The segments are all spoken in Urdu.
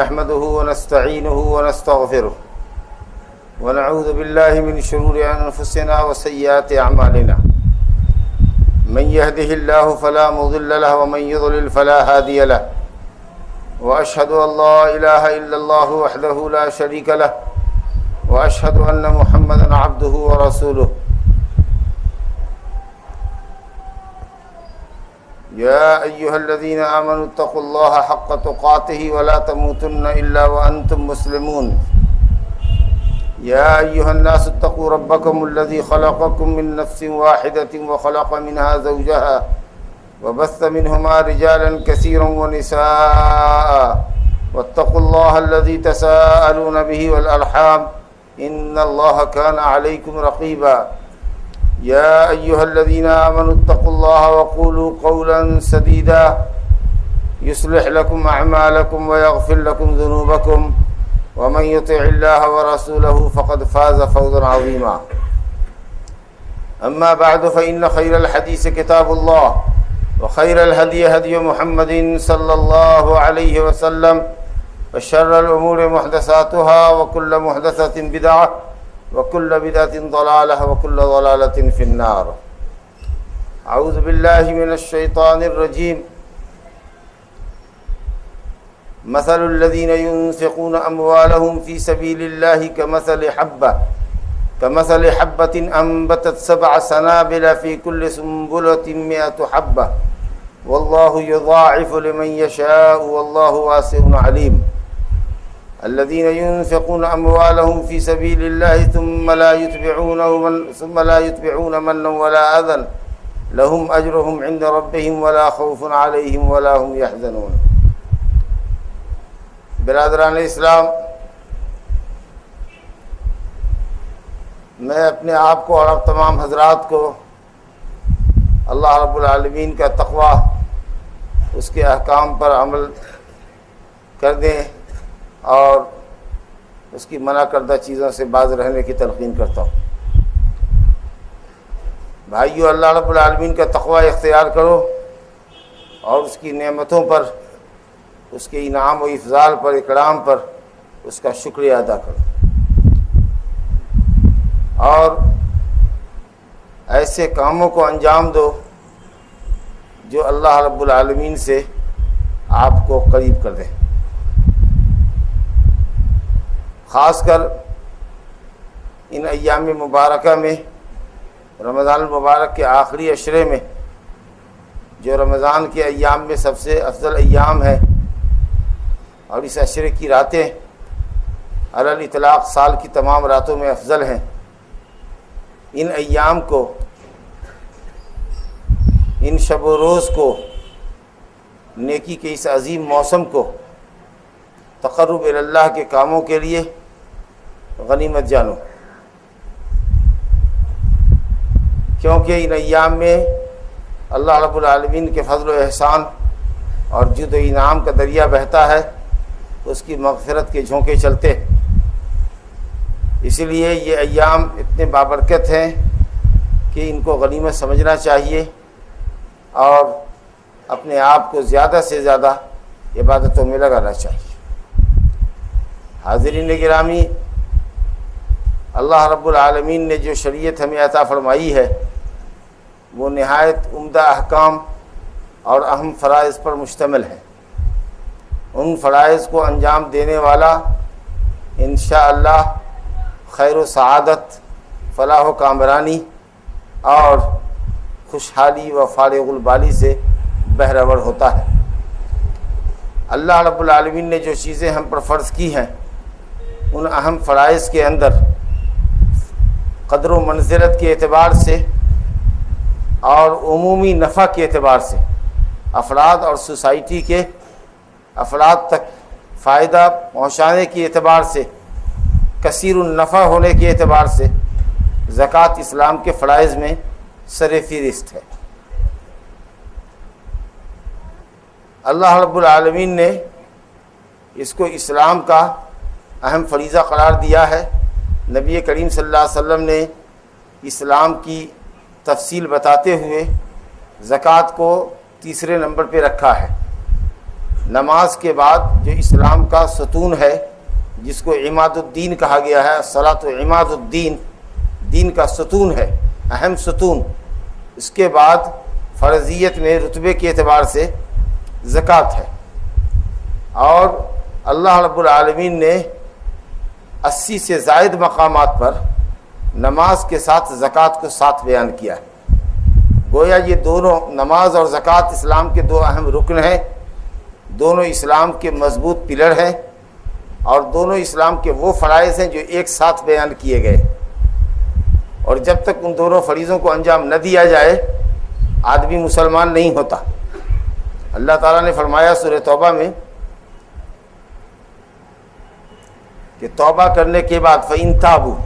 نحمده ونستعينه ونستغفره ونعوذ بالله من شرور أنفسنا وسيئات أعمالنا من يهده الله فلا مضل له ومن يضلل فلا هادي له وأشهد أن لا إله إلا الله وحده لا شريك له وأشهد أن محمدا عبده ورسوله يا أيها الذين آمنوا اتقوا الله حق تقاته ولا تموتن إلا وأنتم مسلمون يا أيها الناس اتقوا ربكم الذي خلقكم من نفس واحدة وخلق منها زوجها وبث منهما رجالا كثيرا ونساء واتقوا الله الذي تساءلون به والأرحام إن الله كان عليكم رقيبا يا أيها الذين آمنوا اتقوا الله وقولوا قولا سديدا يصلح لكم أعمالكم ويغفر لكم ذنوبكم ومن يطع الله ورسوله فقد فاز فوزا عظيما أما بعد فإن خير الحديث كتاب الله وخير الهدي هدي محمد صلى الله عليه وسلم وشر الأمور محدثاتها وكل محدثة بدعة وكل بدعة ضلالة وكل ضلالة في النار أعوذ بالله من الشيطان الرجيم مثل الذين ينفقون أموالهم في سبيل الله كمثل حبة أنبتت 7 سنابل في كل سنبلة 100 حبة والله يضاعف لمن يشاء والله واسع عليم الذين ينفقون أموالهم في سبيل الله ثم لا يتبعون منا ولا أذى لهم أجرهم عند ربهم ولا خوف عليهم ولا هم يحزنون. برادران اسلام، میں اپنے آپ کو اور اب تمام حضرات کو اللہ رب العالمین کا تقوی، اس کے احکام پر عمل کر دیں اور اس کی منع کردہ چیزوں سے باز رہنے کی تلقین کرتا ہوں. بھائیو، اللہ رب العالمین کا تقوی اختیار کرو اور اس کی نعمتوں پر، اس کے انعام و افضال پر، اکرام پر اس کا شکریہ ادا کرو اور ایسے کاموں کو انجام دو جو اللہ رب العالمین سے آپ کو قریب کر دیں. خاص کر ان ایام مبارکہ میں، رمضان المبارک کے آخری عشرے میں، جو رمضان کے ایام میں سب سے افضل ایام ہے اور اس عشرے کی راتیں علی الاطلاق سال کی تمام راتوں میں افضل ہیں. ان ایام کو، ان شب و روز کو، نیکی کے اس عظیم موسم کو تقرب اللہ کے کاموں کے لیے غنیمت جانو، کیونکہ ان ایام میں اللہ رب العالمین کے فضل و احسان اور جود و انعام کا دریا بہتا ہے، اس کی مغفرت کے جھونکے چلتے. اسی لیے یہ ایام اتنے بابرکت ہیں کہ ان کو غنیمت سمجھنا چاہیے اور اپنے آپ کو زیادہ سے زیادہ عبادتوں میں لگانا چاہیے. حاضرین گرامی، اللہ رب العالمین نے جو شریعت ہمیں عطا فرمائی ہے وہ نہایت عمدہ احکام اور اہم فرائض پر مشتمل ہے. ان فرائض کو انجام دینے والا انشاءاللہ خیر و سعادت، فلاح و کامرانی اور خوشحالی و فارغ البالی سے بہرور ہوتا ہے. اللہ رب العالمین نے جو چیزیں ہم پر فرض کی ہیں ان اہم فرائض کے اندر قدر و منزلت کے اعتبار سے اور عمومی نفع کے اعتبار سے، افراد اور سوسائٹی کے افراد تک فائدہ پہنچانے کے اعتبار سے، کثیر النفع ہونے کے اعتبار سے زکوٰۃ اسلام کے فرائض میں سر فہرست ہے. اللہ رب العالمین نے اس کو اسلام کا اہم فریضہ قرار دیا ہے. نبی کریم صلی اللہ علیہ وسلم نے اسلام کی تفصیل بتاتے ہوئے زکوٰۃ کو تیسرے نمبر پہ رکھا ہے. نماز کے بعد جو اسلام کا ستون ہے، جس کو عماد الدین کہا گیا ہے، الصلاۃ عماد الدین، دین کا ستون ہے، اہم ستون، اس کے بعد فرضیت میں رتبے کے اعتبار سے زکوٰۃ ہے۔ اور اللہ رب العالمین نے 80 سے زائد مقامات پر نماز کے ساتھ زکوٰۃ کو ساتھ بیان کیا ہے۔ گویا یہ دونوں، نماز اور زکوٰۃ، اسلام کے دو اہم رکن ہیں، دونوں اسلام کے مضبوط پلر ہیں، اور دونوں اسلام کے وہ فرائض ہیں جو ایک ساتھ بیان کیے گئے، اور جب تک ان دونوں فریضوں کو انجام نہ دیا جائے آدمی مسلمان نہیں ہوتا۔ اللہ تعالیٰ نے فرمایا سورہ توبہ میں کہ توبہ کرنے کے بعد فَإِن تَابُوا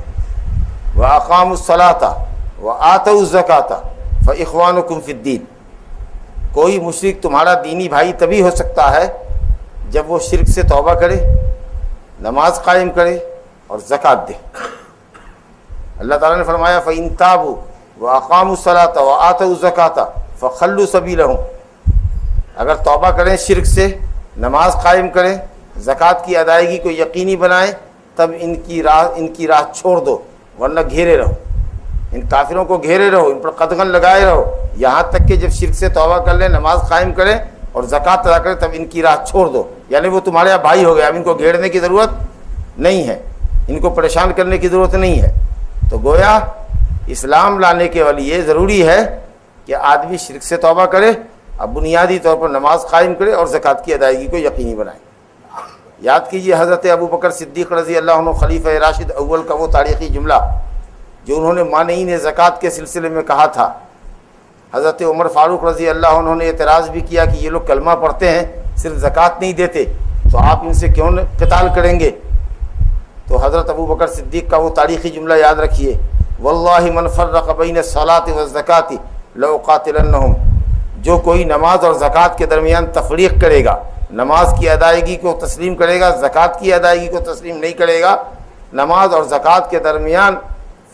وَأَقَامُوا الصَّلَاةَ وَآتَوُا الزَّكَاةَ فَإِخْوَانُكُمْ فِي الدِّينِ، کوئی مشرک تمہارا دینی بھائی تبھی ہو سکتا ہے جب وہ شرک سے توبہ کرے، نماز قائم کرے اور زکوٰۃ دے۔ اللہ تعالیٰ نے فرمایا فَإِن تَابُوا وَأَقَامُوا الصَّلَاةَ وَآتَوُا الزَّكَاةَ فَخَلُّوا سَبِيلَهُمْ، اگر توبہ کریں شرک سے، نماز قائم کریں، زکوٰۃ کی ادائیگی کو یقینی بنائیں، تب ان کی راہ چھوڑ دو، ورنہ گھیرے رہو، ان کافروں کو گھیرے رہو، ان پر قدغن لگائے رہو، یہاں تک کہ جب شرک سے توبہ کر لیں، نماز قائم کریں اور زکوٰۃ ادا کریں، تب ان کی راہ چھوڑ دو۔ یعنی وہ تمہارے بھائی ہو گئے، اب ان کو گھیرنے کی ضرورت نہیں ہے، ان کو پریشان کرنے کی ضرورت نہیں ہے۔ تو گویا اسلام لانے کے لیے یہ ضروری ہے کہ آدمی شرک سے توبہ کرے، اب بنیادی طور پر نماز قائم کرے اور زکوٰۃ کی ادائیگی کو یقینی بنائے۔ یاد کیجیے حضرت ابوبکر صدیق رضی اللہ عنہ خلیفہ راشد اول کا وہ تاریخی جملہ جو انہوں نے مانعین زکوٰۃ کے سلسلے میں کہا تھا۔ حضرت عمر فاروق رضی اللہ عنہ نے اعتراض بھی کیا کہ یہ لوگ کلمہ پڑھتے ہیں صرف زکوٰۃ نہیں دیتے، تو آپ ان سے کیوں قتال کریں گے؟ تو حضرت ابوبکر صدیق کا وہ تاریخی جملہ یاد رکھیے، واللہ من فرق بین الصلاۃ والزکوٰۃ لأقاتلنہم، جو کوئی نماز اور زکوٰۃ کے درمیان تفریق کرے گا، نماز کی ادائیگی کو تسلیم کرے گا، زکوٰۃ کی ادائیگی کو تسلیم نہیں کرے گا، نماز اور زکوٰۃ کے درمیان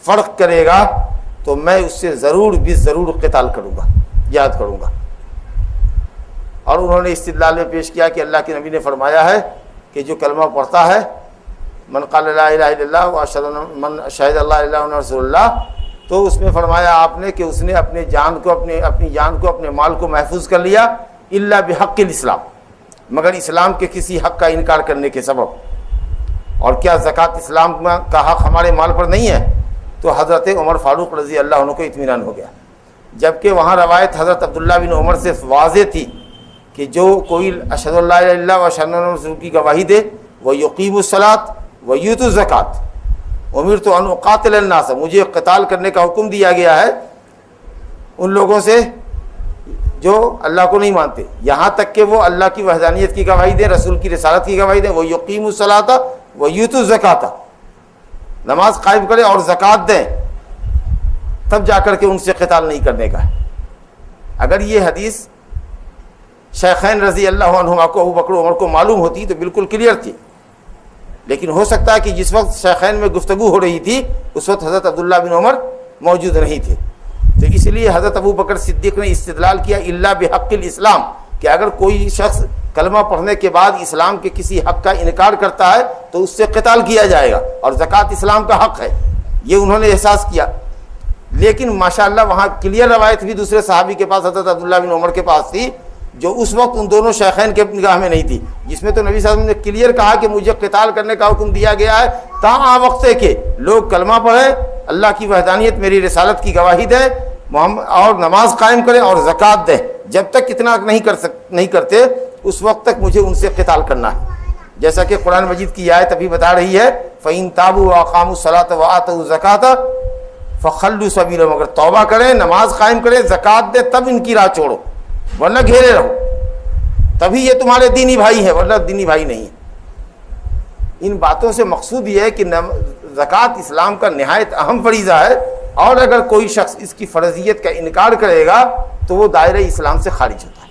فرق کرے گا، تو میں اس سے ضرور قتال کروں گا، جہاد کروں گا۔ اور انہوں نے استدلال میں پیش کیا کہ اللہ کے نبی نے فرمایا ہے کہ جو کلمہ پڑھتا ہے، من قال لا الہ الا اللہ واشہد من شہد اللہ الہ الا رسول اللہ، تو اس میں فرمایا آپ نے کہ اس نے اپنی جان کو اپنے مال کو محفوظ کر لیا، الا بحق الاسلام، مگر اسلام کے کسی حق کا انکار کرنے کے سبب۔ اور کیا زکوٰۃ اسلام کا حق ہمارے مال پر نہیں ہے؟ تو حضرت عمر فاروق رضی اللہ عنہ کو اطمینان ہو گیا، جبکہ وہاں روایت حضرت عبداللہ بن عمر سے واضح تھی کہ جو کوئی اشہد ان لا الہ الا اللہ واشہد ان رسول کی گواہی دے، وہ یقیم الصلاۃ و یؤتی الزکوٰۃ، امرت ان اقاتل الناس، مجھے قتال کرنے کا حکم دیا گیا ہے ان لوگوں سے جو اللہ کو نہیں مانتے، یہاں تک کہ وہ اللہ کی وحدانیت کی گواہی دیں، رسول کی رسالت کی گواہی دیں، وہ یقیم الصلاۃ و یؤتی الزکوٰۃ، نماز قائم کریں اور زکوٰۃ دیں، تب جا کر کے ان سے قتال نہیں کرنے کا ہے۔ اگر یہ حدیث شیخین رضی اللہ عنہما کو، ابو بکر عمر کو معلوم ہوتی تو بالکل کلیئر تھی، لیکن ہو سکتا ہے کہ جس وقت شیخین میں گفتگو ہو رہی تھی اس وقت حضرت عبداللہ بن عمر موجود نہیں تھے، تو اس لیے حضرت ابو بکر صدیق نے استدلال کیا الا بحق الاسلام، کہ اگر کوئی شخص کلمہ پڑھنے کے بعد اسلام کے کسی حق کا انکار کرتا ہے تو اس سے قتال کیا جائے گا، اور زکوٰۃ اسلام کا حق ہے، یہ انہوں نے احساس کیا۔ لیکن ماشاءاللہ وہاں کلیئر روایت بھی دوسرے صحابی کے پاس، حضرت عبداللہ بن عمر کے پاس تھی، جو اس وقت ان دونوں شیخین کے نگاہ میں نہیں تھی، جس میں تو نبی صلی اللہ علیہ وسلم نے کلیئر کہا کہ مجھے قتال کرنے کا حکم دیا گیا ہے تا وقت کہ لوگ کلمہ پڑھیں، اللہ کی وحدانیت میری رسالت کی گواہی دیں، اور نماز قائم کریں اور زکوٰۃ دیں، جب تک اتنا نہیں کرتے اس وقت تک مجھے ان سے قتال کرنا ہے۔ جیسا کہ قرآن مجید کی آیت ابھی بتا رہی ہے فَإِن تَابُوا وَأَقَامُوا الصَّلَاةَ وَآتَوُا الزَّكَاةَ فَخَلُّوا سَبِيلَهُمْ، اگر توبہ کریں، نماز قائم کریں، زکوٰۃ دیں، تب ان کی راہ چھوڑو، ورنہ گھیرے رہو، تبھی یہ تمہارے دینی بھائی ہیں، ورنہ دینی بھائی نہیں ہیں۔ ان باتوں سے مقصود یہ ہے کہ زکوٰۃ اسلام کا نہایت اہم فریضہ ہے، اور اگر کوئی شخص اس کی فرضیت کا انکار کرے گا تو وہ دائرہ اسلام سے خارج ہوتا ہے،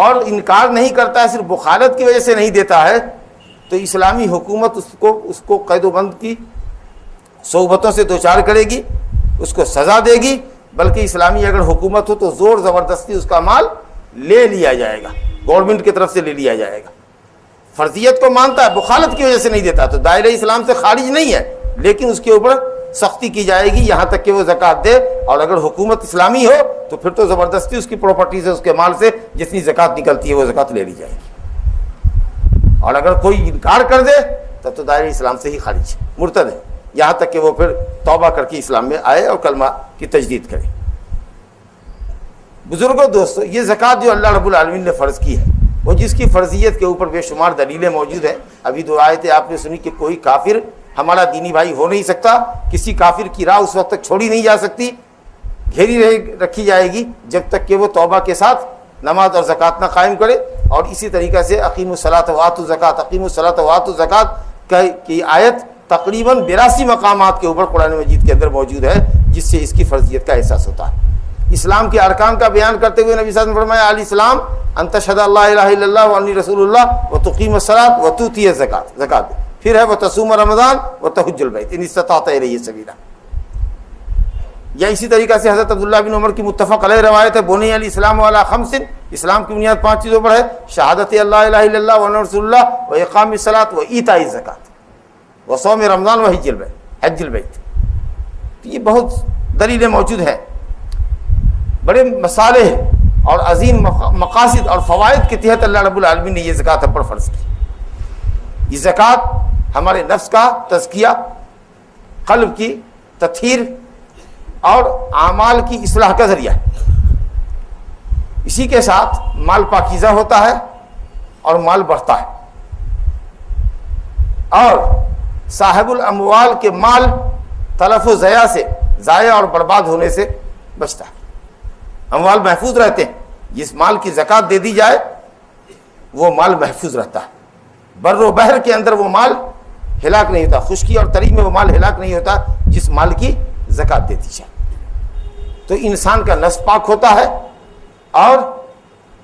اور انکار نہیں کرتا ہے صرف بخالت کی وجہ سے نہیں دیتا ہے، تو اسلامی حکومت اس کو قید و بند کی صحبتوں سے دوچار کرے گی، اس کو سزا دے گی، بلکہ اسلامی اگر حکومت ہو تو زور زبردستی اس کا مال لے لیا جائے گا، گورنمنٹ کی طرف سے لے لیا جائے گا. فرضیت کو مانتا ہے, بخالت کی وجہ سے نہیں دیتا, تو دائرہ اسلام سے خارج نہیں ہے, لیکن اس کے اوپر سختی کی جائے گی یہاں تک کہ وہ زکوٰۃ دے. اور اگر حکومت اسلامی ہو تو پھر تو زبردستی اس کی پراپرٹی سے, اس کے مال سے جتنی زکوٰۃ نکلتی ہے وہ زکوٰۃ لے لی جائے گی. اور اگر کوئی انکار کر دے تب تو دائرہ اسلام سے ہی خارج ہے, مرتد ہے, یہاں تک کہ وہ پھر توبہ کر کے اسلام میں آئے اور کلمہ کی تجدید کرے. بزرگوں, دوستو, یہ زکوٰۃ جو اللہ رب العالمین نے فرض کی ہے, وہ جس کی فرضیت کے اوپر بے شمار دلیلیں موجود ہیں. ابھی 2 آیتیں آپ نے سنی کہ کوئی کافر ہمارا دینی بھائی ہو نہیں سکتا, کسی کافر کی راہ اس وقت تک چھوڑی نہیں جا سکتی, گھیری رکھی جائے گی جب تک کہ وہ توبہ کے ساتھ نماز اور زکوٰۃ نہ قائم کرے. اور اسی طریقے سے اقیموا الصلاۃ وآتوا الزکاۃ, اقیموا الصلاۃ وآتوا الزکاۃ کی آیت تقریباً 82 مقامات کے اوپر قرآن مجید کے اندر موجود ہے, جس سے اس کی فرضیت کا احساس ہوتا ہے. اسلام کے ارکان کا بیان کرتے ہوئے نبی صلی اللہ علیہ وسلم نے فرمایا, الاسلام ان تشهد ان لا الہ الا اللہ وانی رسول اللہ وتقیم الصلاۃ وتؤتی الزکاۃ, زکات, پھر ہے وتصوم رمضان وتحج البیت ان استطعت الیہ سبیلا. یا اسی طریقے سے حضرت عبداللہ بن عمر کی متفق علیہ روایت ہے, بنی الاسلام علی خمس, اسلام کی بنیاد 5 چیزوں پر ہے, شہادت اللہ الہ الا اللہ وان رسول اللہ واقام الصلاۃ وایتاء الزکات وصوم رمضان وحج البیت, حج البیت. تو یہ بہت دلیلیں موجود ہیں, بڑے مصالح اور عظیم مقاصد اور فوائد کے تحت اللہ رب العالمین نے یہ زکوٰۃ ہم پر فرض کی. یہ زکوٰۃ ہمارے نفس کا تزکیہ, قلب کی تطہیر اور اعمال کی اصلاح کا ذریعہ ہے. اسی کے ساتھ مال پاکیزہ ہوتا ہے اور مال بڑھتا ہے, اور صاحب الاموال کے مال تلف و ضیاع سے, ضائع اور برباد ہونے سے بچتا ہے. اموال محفوظ رہتے ہیں, جس مال کی زکوٰۃ دے دی جائے وہ مال محفوظ رہتا ہے. بر و بحر کے اندر وہ مال ہلاک نہیں ہوتا, خشکی اور تری میں وہ مال ہلاک نہیں ہوتا جس مال کی زکوٰۃ دے دی جائے. تو انسان کا نفس پاک ہوتا ہے اور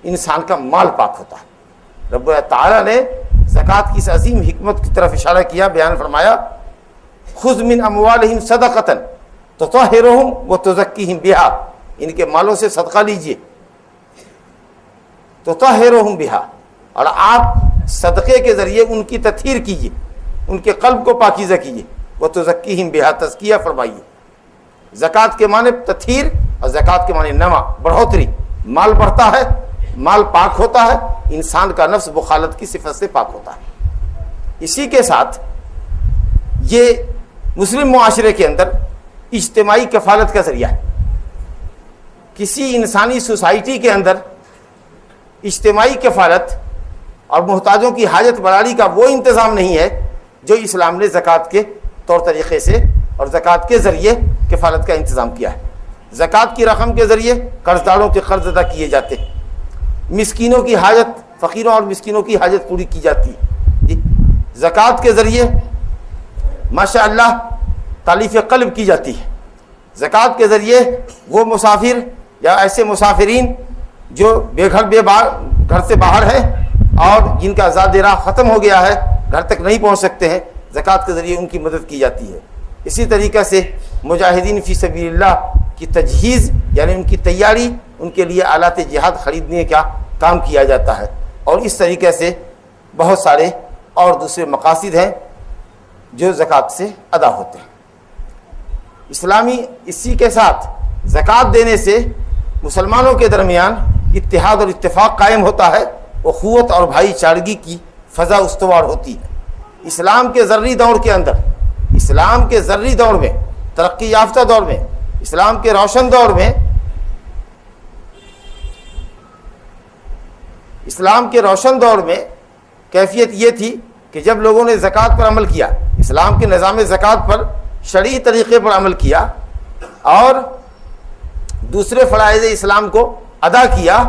انسان کا مال پاک ہوتا ہے. رب تعالیٰ نے زکوٰۃ کی اس عظیم حکمت کی طرف اشارہ کیا, بیان فرمایا, خذ من اموالہم صدقۃ تطہرہم وتزکیہم بہا, ان کے مالوں سے صدقہ لیجئے, تطہرہم بہا, اور آپ صدقے کے ذریعے ان کی تطہیر کیجئے, ان کے قلب کو پاکیزہ کیجئے. وتزکیہم بہا, تزکیہ فرمائیے. زکوٰۃ کے معنی تطہیر اور زکوٰۃ کے معنی نما, بڑھوتری. مال بڑھتا ہے, مال پاک ہوتا ہے, انسان کا نفس بخالت کی صفت سے پاک ہوتا ہے. اسی کے ساتھ یہ مسلم معاشرے کے اندر اجتماعی کفالت کا ذریعہ ہے. کسی انسانی سوسائٹی کے اندر اجتماعی کفالت اور محتاجوں کی حاجت براری کا وہ انتظام نہیں ہے جو اسلام نے زکوٰۃ کے طور طریقے سے اور زکوٰۃ کے ذریعے کفالت کا انتظام کیا ہے. زکوٰۃ کی رقم کے ذریعے قرض داروں کے قرض ادا کیے جاتے ہیں, مسکینوں کی حاجت, فقیروں اور مسکینوں کی حاجت پوری کی جاتی ہے. جی, زکوٰۃ کے ذریعے ماشاء اللہ تالیف قلب کی جاتی ہے. زکوٰۃ کے ذریعے وہ مسافر یا ایسے مسافرین جو بے گھر سے باہر ہیں اور جن کا زاد راہ ختم ہو گیا ہے, گھر تک نہیں پہنچ سکتے ہیں, زکوٰۃ کے ذریعے ان کی مدد کی جاتی ہے. اسی طریقے سے مجاہدین فی سبیل اللہ کی تجہیز, یعنی ان کی تیاری, ان کے لیے آلات جہاد خریدنے کا کام کیا جاتا ہے. اور اس طریقے سے بہت سارے اور دوسرے مقاصد ہیں جو زکوٰۃ سے ادا ہوتے ہیں. اسلامی اسی کے ساتھ زکوٰۃ دینے سے مسلمانوں کے درمیان اتحاد اور اتفاق قائم ہوتا ہے, اخوت اور بھائی چارگی کی فضا استوار ہوتی ہے. اسلام کے ذرّی دور کے اندر, اسلام کے ذرّی دور میں, ترقی یافتہ دور میں, اسلام کے روشن دور میں, اسلام کے روشن دور میں کیفیت یہ تھی کہ جب لوگوں نے زکوٰۃ پر عمل کیا, اسلام کے نظام زکوٰۃ پر شرعی طریقے پر عمل کیا اور دوسرے فرائض اسلام کو ادا کیا,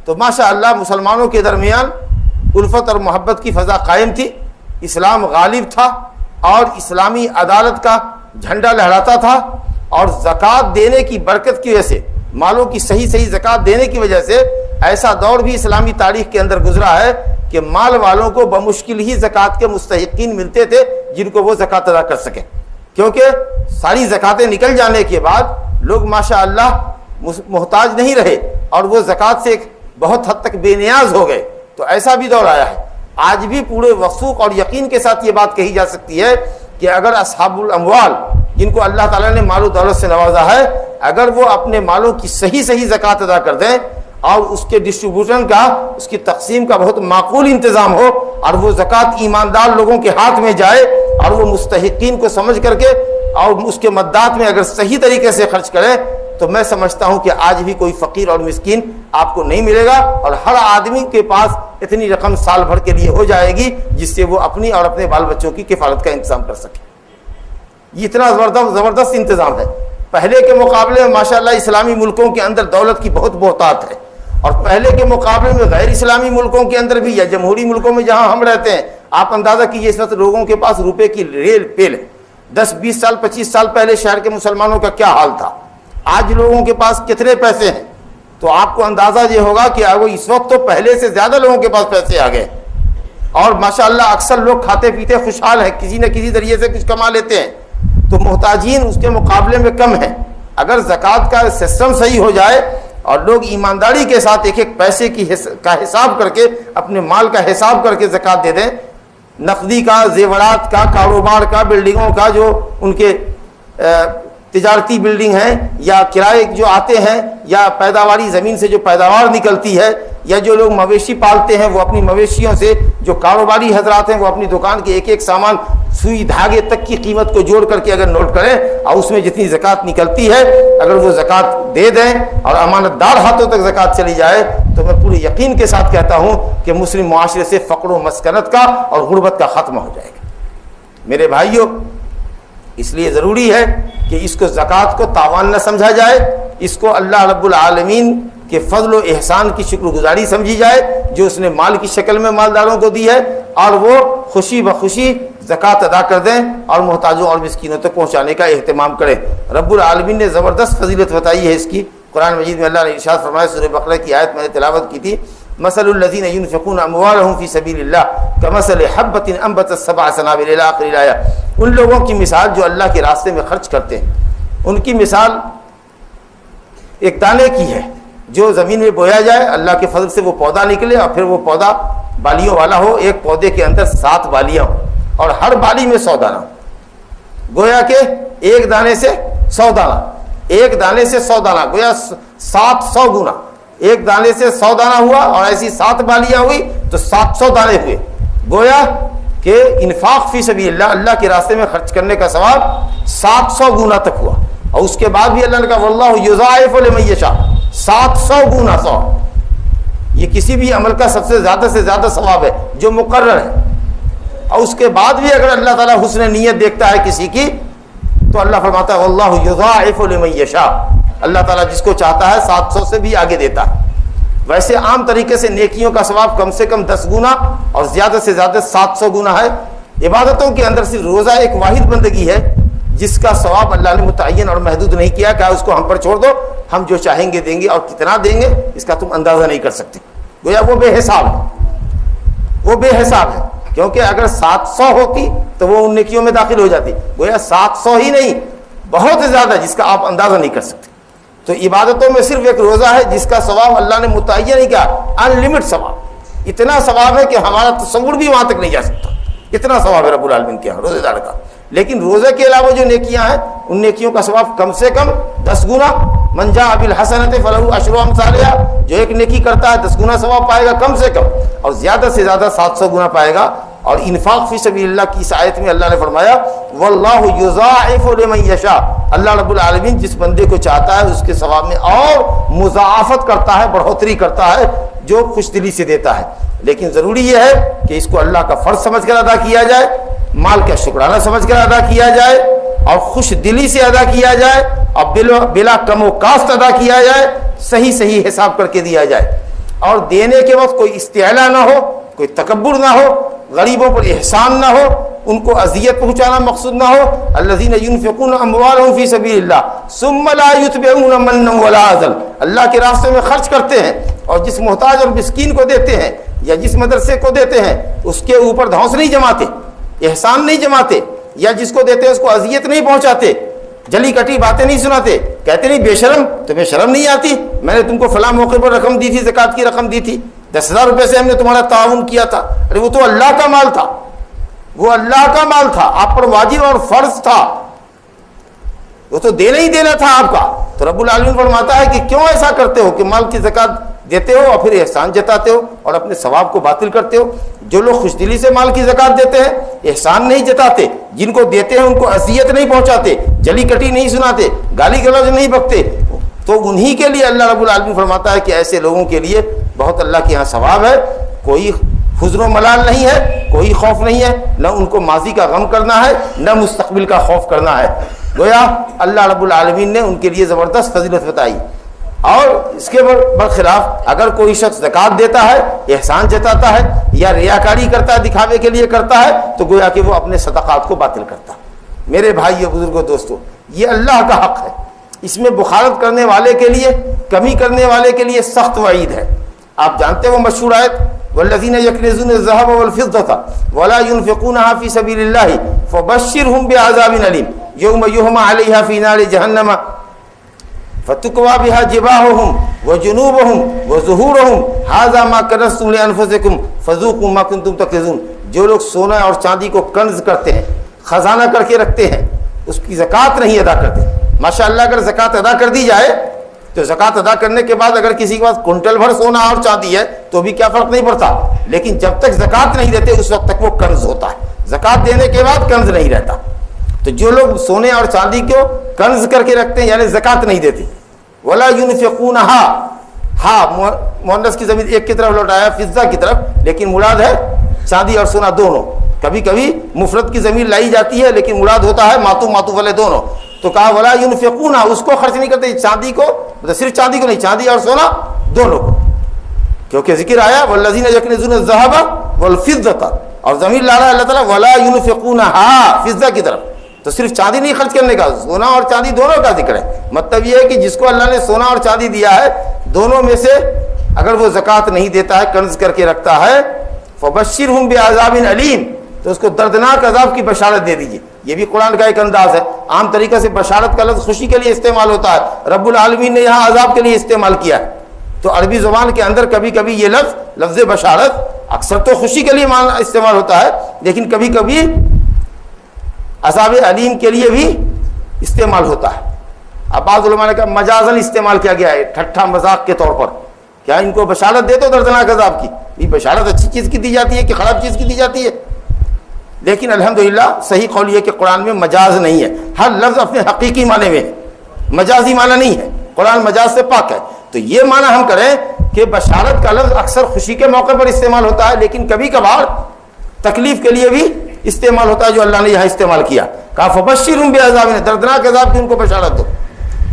تو ماشاء اللہ مسلمانوں کے درمیان الفت اور محبت کی فضا قائم تھی. اسلام غالب تھا اور اسلامی عدالت کا جھنڈا لہراتا تھا. اور زکوٰۃ دینے کی برکت کی وجہ سے, مالوں کی صحیح زکوٰۃ دینے کی وجہ سے ایسا دور بھی اسلامی تاریخ کے اندر گزرا ہے کہ مال والوں کو بمشکل ہی زکوٰۃ کے مستحقین ملتے تھے جن کو وہ زکوٰۃ ادا کر سکیں, کیونکہ ساری زکوٰتیں نکل جانے کے بعد لوگ ماشاء اللہ محتاج نہیں رہے اور وہ زکوٰۃ سے بہت حد تک بے نیاز ہو گئے. تو ایسا بھی دور آیا ہے. آج بھی پورے وثوق اور یقین کے ساتھ یہ بات کہی جا سکتی ہے کہ اگر اصحاب الاموال جن کو اللہ تعالیٰ نے مال و دولت سے نوازا ہے، اگر وہ اپنے مالوں کی صحیح زکوٰۃ ادا کر دیں اور اس کے ڈسٹریبیوشن کا، اس کی تقسیم کا بہت معقول انتظام ہو، اور وہ زکوٰۃ ایماندار لوگوں کے ہاتھ میں جائے اور وہ مستحقین کو سمجھ کر کے اور اس کے مدات میں اگر صحیح طریقے سے خرچ کریں، تو میں سمجھتا ہوں کہ آج بھی کوئی فقیر اور مسکین آپ کو نہیں ملے گا، اور ہر آدمی کے پاس اتنی رقم سال بھر کے لیے ہو جائے گی جس سے وہ اپنی اور اپنے بال بچوں کی کفالت کا انتظام کر سکے. یہ اتنا زبردست انتظام ہے. پہلے کے مقابلے میں ماشاءاللہ اسلامی ملکوں کے اندر دولت کی بہت بہتات ہے، اور پہلے کے مقابلے میں غیر اسلامی ملکوں کے اندر بھی یا جمہوری ملکوں میں جہاں ہم رہتے ہیں، آپ اندازہ کیجیے اس وقت لوگوں کے پاس روپے کی ریل پیل ہے. 10 20 سال 25 سال پہلے شہر کے مسلمانوں کا کیا حال تھا، آج لوگوں کے پاس کتنے پیسے ہیں. تو آپ کو اندازہ یہ ہوگا کہ اس وقت تو پہلے سے زیادہ لوگوں کے پاس پیسے آ گئے، اور ماشاءاللہ اکثر لوگ کھاتے پیتے خوشحال ہیں، کسی نہ کسی ذریعے سے کچھ کما لیتے ہیں. تو محتاجین اس کے مقابلے میں کم ہیں. اگر زکوٰۃ کا سسٹم صحیح ہو جائے اور لوگ ایمانداری کے ساتھ ایک ایک پیسے کا حساب کر کے، اپنے مال کا حساب کر کے زکوٰۃ دے دیں، نقدی کا، زیورات کا، کاروبار کا، بلڈنگوں کا، جو ان کے تجارتی بلڈنگ ہیں یا کرائے جو آتے ہیں، یا پیداواری زمین سے جو پیداوار نکلتی ہے، یا جو لوگ مویشی پالتے ہیں وہ اپنی مویشیوں سے، جو کاروباری حضرات ہیں وہ اپنی دکان کے ایک ایک سامان سوئی دھاگے تک کی قیمت کو جوڑ کر کے اگر نوٹ کریں اور اس میں جتنی زکوٰۃ نکلتی ہے اگر وہ زکوٰۃ دے دیں اور امانت دار ہاتھوں تک زکوٰۃ چلی جائے، تو میں پورے یقین کے ساتھ کہتا ہوں کہ مسلم معاشرے سے فقر و مسکنت کا اور غربت کا خاتمہ ہو جائے گا. میرے بھائیوں، اس لیے ضروری ہے کہ اس کو زکوٰۃ کو تاوان نہ سمجھا جائے، اس کو اللہ رب العالمین کے فضل و احسان کی شکر گزاری سمجھی جائے جو اس نے مال کی شکل میں مالداروں کو دی ہے، اور وہ خوشی بخوشی زکوٰۃ ادا کر دیں اور محتاجوں اور مسکینوں تک پہنچانے کا اہتمام کریں. رب العالمین نے زبردست فضیلت بتائی ہے اس کی. قرآن مجید میں اللہ نے ارشاد فرمایا، سورہ بقرہ کی آیت میں نے تلاوت کی تھی، مثل الذین ينفقون اموالهم فی سبیل اللہ کمثل حبۃ انبتت سبع سنابل الی آخر الآیہ. ان لوگوں کی مثال جو اللہ کے راستے میں خرچ کرتے ہیں، ان کی مثال ایک دانے کی ہے جو زمین میں بویا جائے، اللہ کے فضل سے وہ پودا نکلے اور پھر وہ پودا بالیوں والا ہو. ایک پودے کے اندر 7 بالیاں ہوں اور ہر بالی میں 100 دانہ. گویا کہ ایک دانے سے 100 دانہ، ایک دانے سے 100 دانہ، گویا 700 گنا. ایک دانے سے 100 دانہ ہوا اور ایسی 7 بالیاں ہوئی تو 700 دانے ہوئے. گویا کہ انفاق فی سبیل اللہ، اللہ کے راستے میں خرچ کرنے کا ثواب 700 گنا تک ہوا. اور اس کے بعد بھی اللہ نے کہا واللہ یضاعف لمن یشاء، 700 گنا 100. یہ کسی بھی عمل کا سب سے زیادہ ثواب ہے جو مقرر ہے. اور اس کے بعد بھی اگر اللہ تعالیٰ حسن نیت دیکھتا ہے کسی کی تو اللہ فرماتا ہے واللہ یضاعف لمن یشاء، اللہ تعالیٰ جس کو چاہتا ہے 700 سے بھی آگے دیتا ہے. ویسے عام طریقے سے نیکیوں کا ثواب کم سے کم 10 گنا اور زیادہ سے زیادہ 700 گنا ہے. عبادتوں کے اندر صرف روزہ ایک واحد بندگی ہے جس کا ثواب اللہ نے متعین اور محدود نہیں کیا، کہا اس کو ہم پر چھوڑ دو، ہم جو چاہیں گے دیں گے، اور کتنا دیں گے اس کا تم اندازہ نہیں کر سکتے. گویا وہ بے حساب ہے، وہ بے حساب ہے، کیونکہ اگر 700 ہوتی تو وہ ان نیکیوں میں داخل ہو جاتی. گویا 700 ہی نہیں، بہت زیادہ جس کا آپ اندازہ نہیں کر سکتے. تو عبادتوں میں صرف ایک روزہ ہے جس کا ثواب اللہ نے متعین نہیں کیا، ان لمٹ ثواب. اتنا ثواب ہے کہ ہمارا تصور بھی وہاں تک نہیں جا سکتا. اتنا ثواب ہے رب العالمین کے یہاں روزے دار کا. لیکن روزے کے علاوہ جو نیکیاں ہیں ان نیکیوں کا ثواب کم سے کم 10 گنا. من جاء بالحسنۃ فلہ عشر امثالھا، جو ایک نیکی کرتا ہے 10 گنا ثواب پائے گا کم سے کم، اور زیادہ سے زیادہ 700 گنا پائے گا. اور انفاق فی سبیل اللہ کی اس آیت میں اللہ نے فرمایا واللہ یضاعف لمن یشاء، اللہ رب العالمین جس بندے کو چاہتا ہے اس کے ثواب میں اور مضاعفت کرتا ہے، بڑھوتری کرتا ہے جو خوش دلی سے دیتا ہے. لیکن ضروری یہ ہے کہ اس کو اللہ کا فرض سمجھ کر ادا کیا جائے، مال کا شکرانہ سمجھ کر ادا کیا جائے، اور خوش دلی سے ادا کیا جائے، اور بلا کم و کاست ادا کیا جائے، صحیح حساب کر کے دیا جائے. اور دینے کے وقت کوئی استعلا نہ ہو، کوئی تکبر نہ ہو، غریبوں پر احسان نہ ہو، ان کو اذیت پہنچانا مقصود نہ ہو. الذین ينفقون اموالهم فی سبیل اللہ ثم لا یتبعون منا ولا اذى، اللہ کے راستے میں خرچ کرتے ہیں اور جس محتاج اور مسکین کو دیتے ہیں یا جس مدرسے کو دیتے ہیں اس کے اوپر دھونس نہیں جماتے، احسان نہیں جماتے، یا جس کو دیتے ہیں اس کو اذیت نہیں پہنچاتے، جلی کٹی باتیں نہیں سناتے. کہتے نہیں بے شرم، تمہیں شرم نہیں آتی، میں نے تم کو فلاں موقع پر رقم دی تھی، زکوٰۃ کی رقم دی تھی، 10,000 روپے سے ہم نے تمہارا تعاون کیا تھا. ارے وہ تو اللہ کا مال تھا, وہ اللہ کا مال تھا, آپ پر واجب اور فرض تھا, وہ تو دینا ہی دینا تھا آپ کا. تو رب العالمین فرماتا ہے کہ کیوں ایسا کرتے ہو کہ مال کی زکات دیتے ہو اور پھر احسان جتاتے ہو اور اپنے ثواب کو باطل کرتے ہو. جو لوگ خوش دلی سے مال کی زکات دیتے ہیں, احسان نہیں جتاتے, جن کو دیتے ہیں ان کو اذیت نہیں پہنچاتے, جلی کٹی نہیں سناتے, گالی گلوچ نہیں بکتے, تو انہی کے لیے اللہ رب العالمین فرماتا ہے کہ ایسے لوگوں کے لیے بہت اللہ کے ہاں ثواب ہے. کوئی حزن و ملال نہیں ہے, کوئی خوف نہیں ہے, نہ ان کو ماضی کا غم کرنا ہے نہ مستقبل کا خوف کرنا ہے. گویا اللہ رب العالمین نے ان کے لیے زبردست فضیلت بتائی. اور اس کے برخلاف اگر کوئی شخص زکوٰۃ دیتا ہے, احسان جتاتا ہے یا ریاکاری کرتا ہے, دکھاوے کے لیے کرتا ہے, تو گویا کہ وہ اپنے صدقات کو باطل کرتا ہے. میرے بھائیو بزرگوں دوستو, یہ اللہ کا حق ہے, اس میں بخارت کرنے والے کے لیے, کمی کرنے والے کے لیے سخت وعید ہے. آپ جانتے ہیں وہ مشہور آیت, والذین یکنزون الذهب والفضة ولا ينفقونها في سبيل الله فبشرهم بعذاب أليم يوم يحمى عليها في نار جهنم فتكوى بها جباههم وجنوبهم وظهورهم هذا ما كنزتم لأنفسكم فذوقوا ما كنتم تكنزون. جو لوگ سونا اور چاندی کو کنز کرتے ہیں, خزانہ کر کے رکھتے ہیں, اس کی زکوٰۃ نہیں ادا کرتے. ماشاءاللہ اگر زکوٰۃ ادا کر دی جائے تو زکوٰۃ ادا کرنے کے بعد اگر کسی کے پاس کنٹل بھر سونا اور چاندی ہے تو بھی کیا فرق نہیں پڑتا, لیکن جب تک زکوٰۃ نہیں دیتے اس وقت تک وہ قرض ہوتا ہے. زکوٰۃ دینے کے بعد قرض نہیں رہتا. تو جو لوگ سونے اور چاندی کو قرض کر کے رکھتے ہیں یعنی زکوٰۃ نہیں دیتے. ولا ينفقونها, ہاں مؤنث کی ضمیر ایک کی طرف لوٹایا فضہ کی طرف, لیکن مراد ہے چاندی اور سونا دونوں. کبھی کبھی مفرد کی ضمیر لائی جاتی ہے لیکن مراد ہوتا ہے معطوف معطوف والے دونوں. تو کہا ولا ينفقونها, اس کو خرچ نہیں کرتے, چاندی کو, مطلب صرف چاندی کو نہیں, چاندی اور سونا دونوں کو, کیونکہ ذکر آیا والذین یکنزون الذهب والفضة, اور ضمیر لا رہا ہے اللہ تعالیٰ ولا ينفقونها فضہ کی طرف. تو صرف چاندی نہیں خرچ کرنے کا, سونا اور چاندی دونوں کا ذکر ہے. مطلب یہ ہے کہ جس کو اللہ نے سونا اور چاندی دیا ہے, دونوں میں سے اگر وہ زکوٰۃ نہیں دیتا ہے, قرض کر کے رکھتا ہے, فبشرهم بعذاب علیم, تو اس کو دردناک عذاب کی بشارت دے دیجیے. یہ بھی قرآن کا ایک انداز ہے. عام طریقے سے بشارت کا لفظ خوشی کے لیے استعمال ہوتا ہے, رب العالمین نے یہاں عذاب کے لیے استعمال کیا ہے. تو عربی زبان کے اندر کبھی کبھی یہ لفظ بشارت اکثر تو خوشی کے لیے استعمال ہوتا ہے, لیکن کبھی کبھی عذاب علیم کے لیے بھی استعمال ہوتا ہے. اب بعض علماء نے کہا مجازن استعمال کیا گیا ہے, ٹھٹھا مذاق کے طور پر. کیا ان کو بشارت دے تو دردناک عذاب کی, یہ بشارت اچھی چیز کی دی جاتی ہے کہ خراب چیز کی دی جاتی ہے؟ لیکن الحمدللہ صحیح قول یہ کہ قرآن میں مجاز نہیں ہے, ہر لفظ اپنے حقیقی معنی میں ہے, مجازی معنی نہیں ہے. قرآن مجاز سے پاک ہے. تو یہ معنی ہم کریں کہ بشارت کا لفظ اکثر خوشی کے موقع پر استعمال ہوتا ہے, لیکن کبھی کبھار تکلیف کے لیے بھی استعمال ہوتا ہے, جو اللہ نے یہاں استعمال کیا. کہا فبشرهم بعذاب, دردناک عذاب کی ان کو بشارت دو.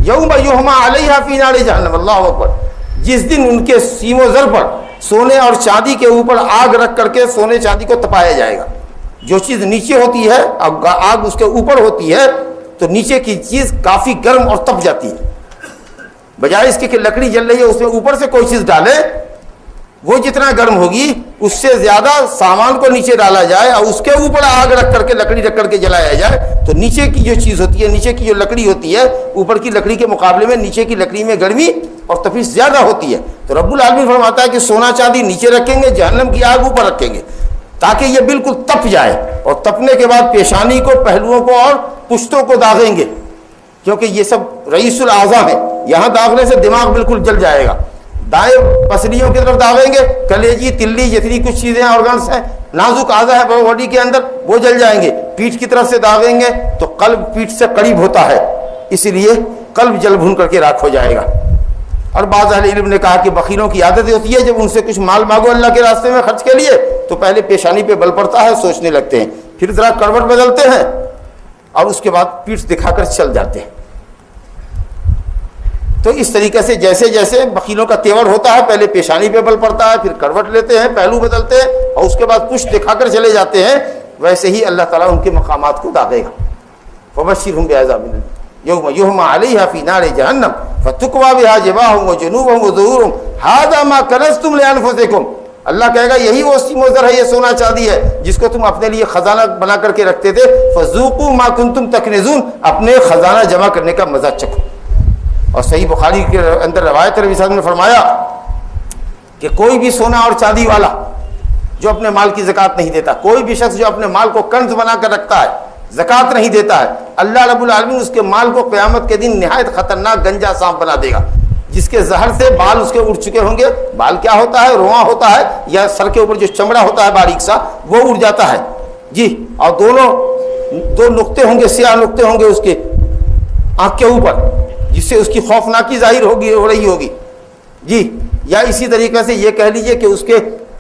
یوم یحمى علیہا فی نار جہنم, اللہ اکبر, جس دن ان کے سیم و زر پر سونے اور چاندی کے اوپر آگ رکھ کر کے سونے چاندی کو تپایا جائے گا. جو چیز نیچے ہوتی ہے, آگ اس کے اوپر ہوتی ہے, تو نیچے کی چیز کافی گرم اور تپ جاتی ہے. بجائے اس کے کہ لکڑی جل رہی ہے اس میں اوپر سے کوئی چیز ڈالے, وہ جتنا گرم ہوگی اس سے زیادہ سامان کو نیچے ڈالا جائے اور اس کے اوپر آگ رکھ کر کے لکڑی رکھ کر کے جلایا جائے, تو نیچے کی جو چیز ہوتی ہے, نیچے کی جو لکڑی ہوتی ہے, اوپر کی لکڑی کے مقابلے میں نیچے کی لکڑی میں گرمی اور تپش زیادہ ہوتی ہے. تو رب العالمین فرماتا ہے کہ سونا چاندی نیچے رکھیں گے, جہنم کی آگ اوپر رکھیں گے, تاکہ یہ بالکل تپ جائے, اور تپنے کے بعد پیشانی کو, پہلوؤں کو اور پشتوں کو داغیں گے, کیونکہ یہ سب رئیس الاعضاء ہے. یہاں داغنے سے دماغ بالکل جل جائے گا. دائیں پسلیوں کی طرف داغیں گے, کلیجی, تلی, جتنی کچھ چیزیں آرگنس ہیں, نازک اعضاء ہے باڈی کے اندر, وہ جل جائیں گے. پیٹھ کی طرف سے داغیں گے تو قلب پیٹھ سے قریب ہوتا ہے, اسی لیے قلب جل بھن کر کے راکھ ہو جائے گا. اور بعض اہل علم نے کہا کہ بخیلوں کی عادت ہوتی ہے جب ان سے کچھ مال مانگو اللہ کے راستے میں خرچ کے لیے, تو پہلے پیشانی پہ بل پڑتا ہے, سوچنے لگتے ہیں, پھر ذرا کروٹ بدلتے ہیں اور اس کے بعد پیٹھ دکھا کر چل جاتے ہیں. تو اس طریقے سے جیسے جیسے بخیلوں کا تیور ہوتا ہے, پہلے پیشانی پہ بل پڑتا ہے, پھر کروٹ لیتے ہیں, پہلو بدلتے ہیں, اور اس کے بعد کچھ دکھا کر چلے جاتے ہیں, ویسے ہی اللہ تعالیٰ ان کے مقامات کو داغے گا. فبشرهم بعذاب یوم یحمى علیہا فی نار جہنم فتکوی بہا جباہہم وجنوبہم وظہورہم ھذا ما کنزتم لانفسکم. اللہ کہے گا یہی وہ سیم و زر ہے, یہ سونا چاندی ہے جس کو تم اپنے لیے خزانہ بنا کر کے رکھتے تھے. فذوقوا ما کنتم تکنزون, اپنے خزانہ جمع کرنے کا مزہ چکھو. اور صحیح بخاری کے اندر روایت ہے, نبی صلی اللہ علیہ وسلم نے فرمایا کہ کوئی بھی سونا اور چاندی والا جو اپنے مال کی زکوٰۃ نہیں دیتا، کوئی بھی شخص جو اپنے مال کو کنز بنا کر رکھتا ہے زکوٰۃ نہیں دیتا ہے، اللہ رب العالمین اس کے مال کو قیامت کے دن نہایت خطرناک گنجا سانپ بنا دے گا، جس کے زہر سے بال اس کے اڑ چکے ہوں گے۔ بال کیا ہوتا ہے؟ رواں ہوتا ہے، یا سر کے اوپر جو چمڑا ہوتا ہے باریک سا وہ اڑ جاتا ہے جی، اور دو نقطے ہوں گے، سیاہ نقطے ہوں گے اس کے آنکھ کے اوپر، جس سے اس کی خوفناکی ظاہر ہو رہی ہوگی جی۔ یا اسی طریقے سے یہ کہہ لیجئے کہ اس کے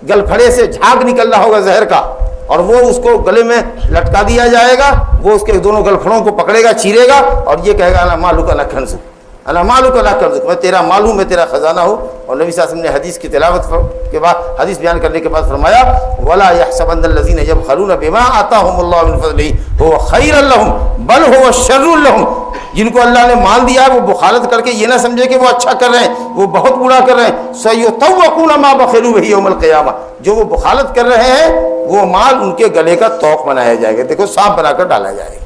گلپھڑے سے جھاگ نکل رہا ہوگا زہر کا، اور وہ اس کو گلے میں لٹکا دیا جائے گا، وہ اس کے دونوں گلپھڑوں کو پکڑے گا، چیرے گا اور یہ کہے گا انا مالک لا کنزک، انا مالک لا کنزک، میں تیرا مال ہوں، میں تیرا خزانہ ہوں۔ اور نبی صلی اللہ علیہ وسلم نے حدیث کی تلاوت کے بعد، حدیث بیان کرنے کے بعد فرمایا ولا يحسبن الذين يبخلون بما آتاهم الله من فضله هو خيرا لهم بل هو شر لهم۔ جن کو اللہ نے مال دیا ہے وہ بخالت کر کے یہ نہ سمجھے کہ وہ اچھا کر رہے ہیں، وہ بہت برا کر رہے ہیں۔ سيطوقون ما بخلوا به يوم القيامة، جو وہ بخالت کر رہے ہیں وہ مال ان کے گلے کا طوق بنایا جائے گا، دیکھو سانپ بنا کر ڈالا جائے گا۔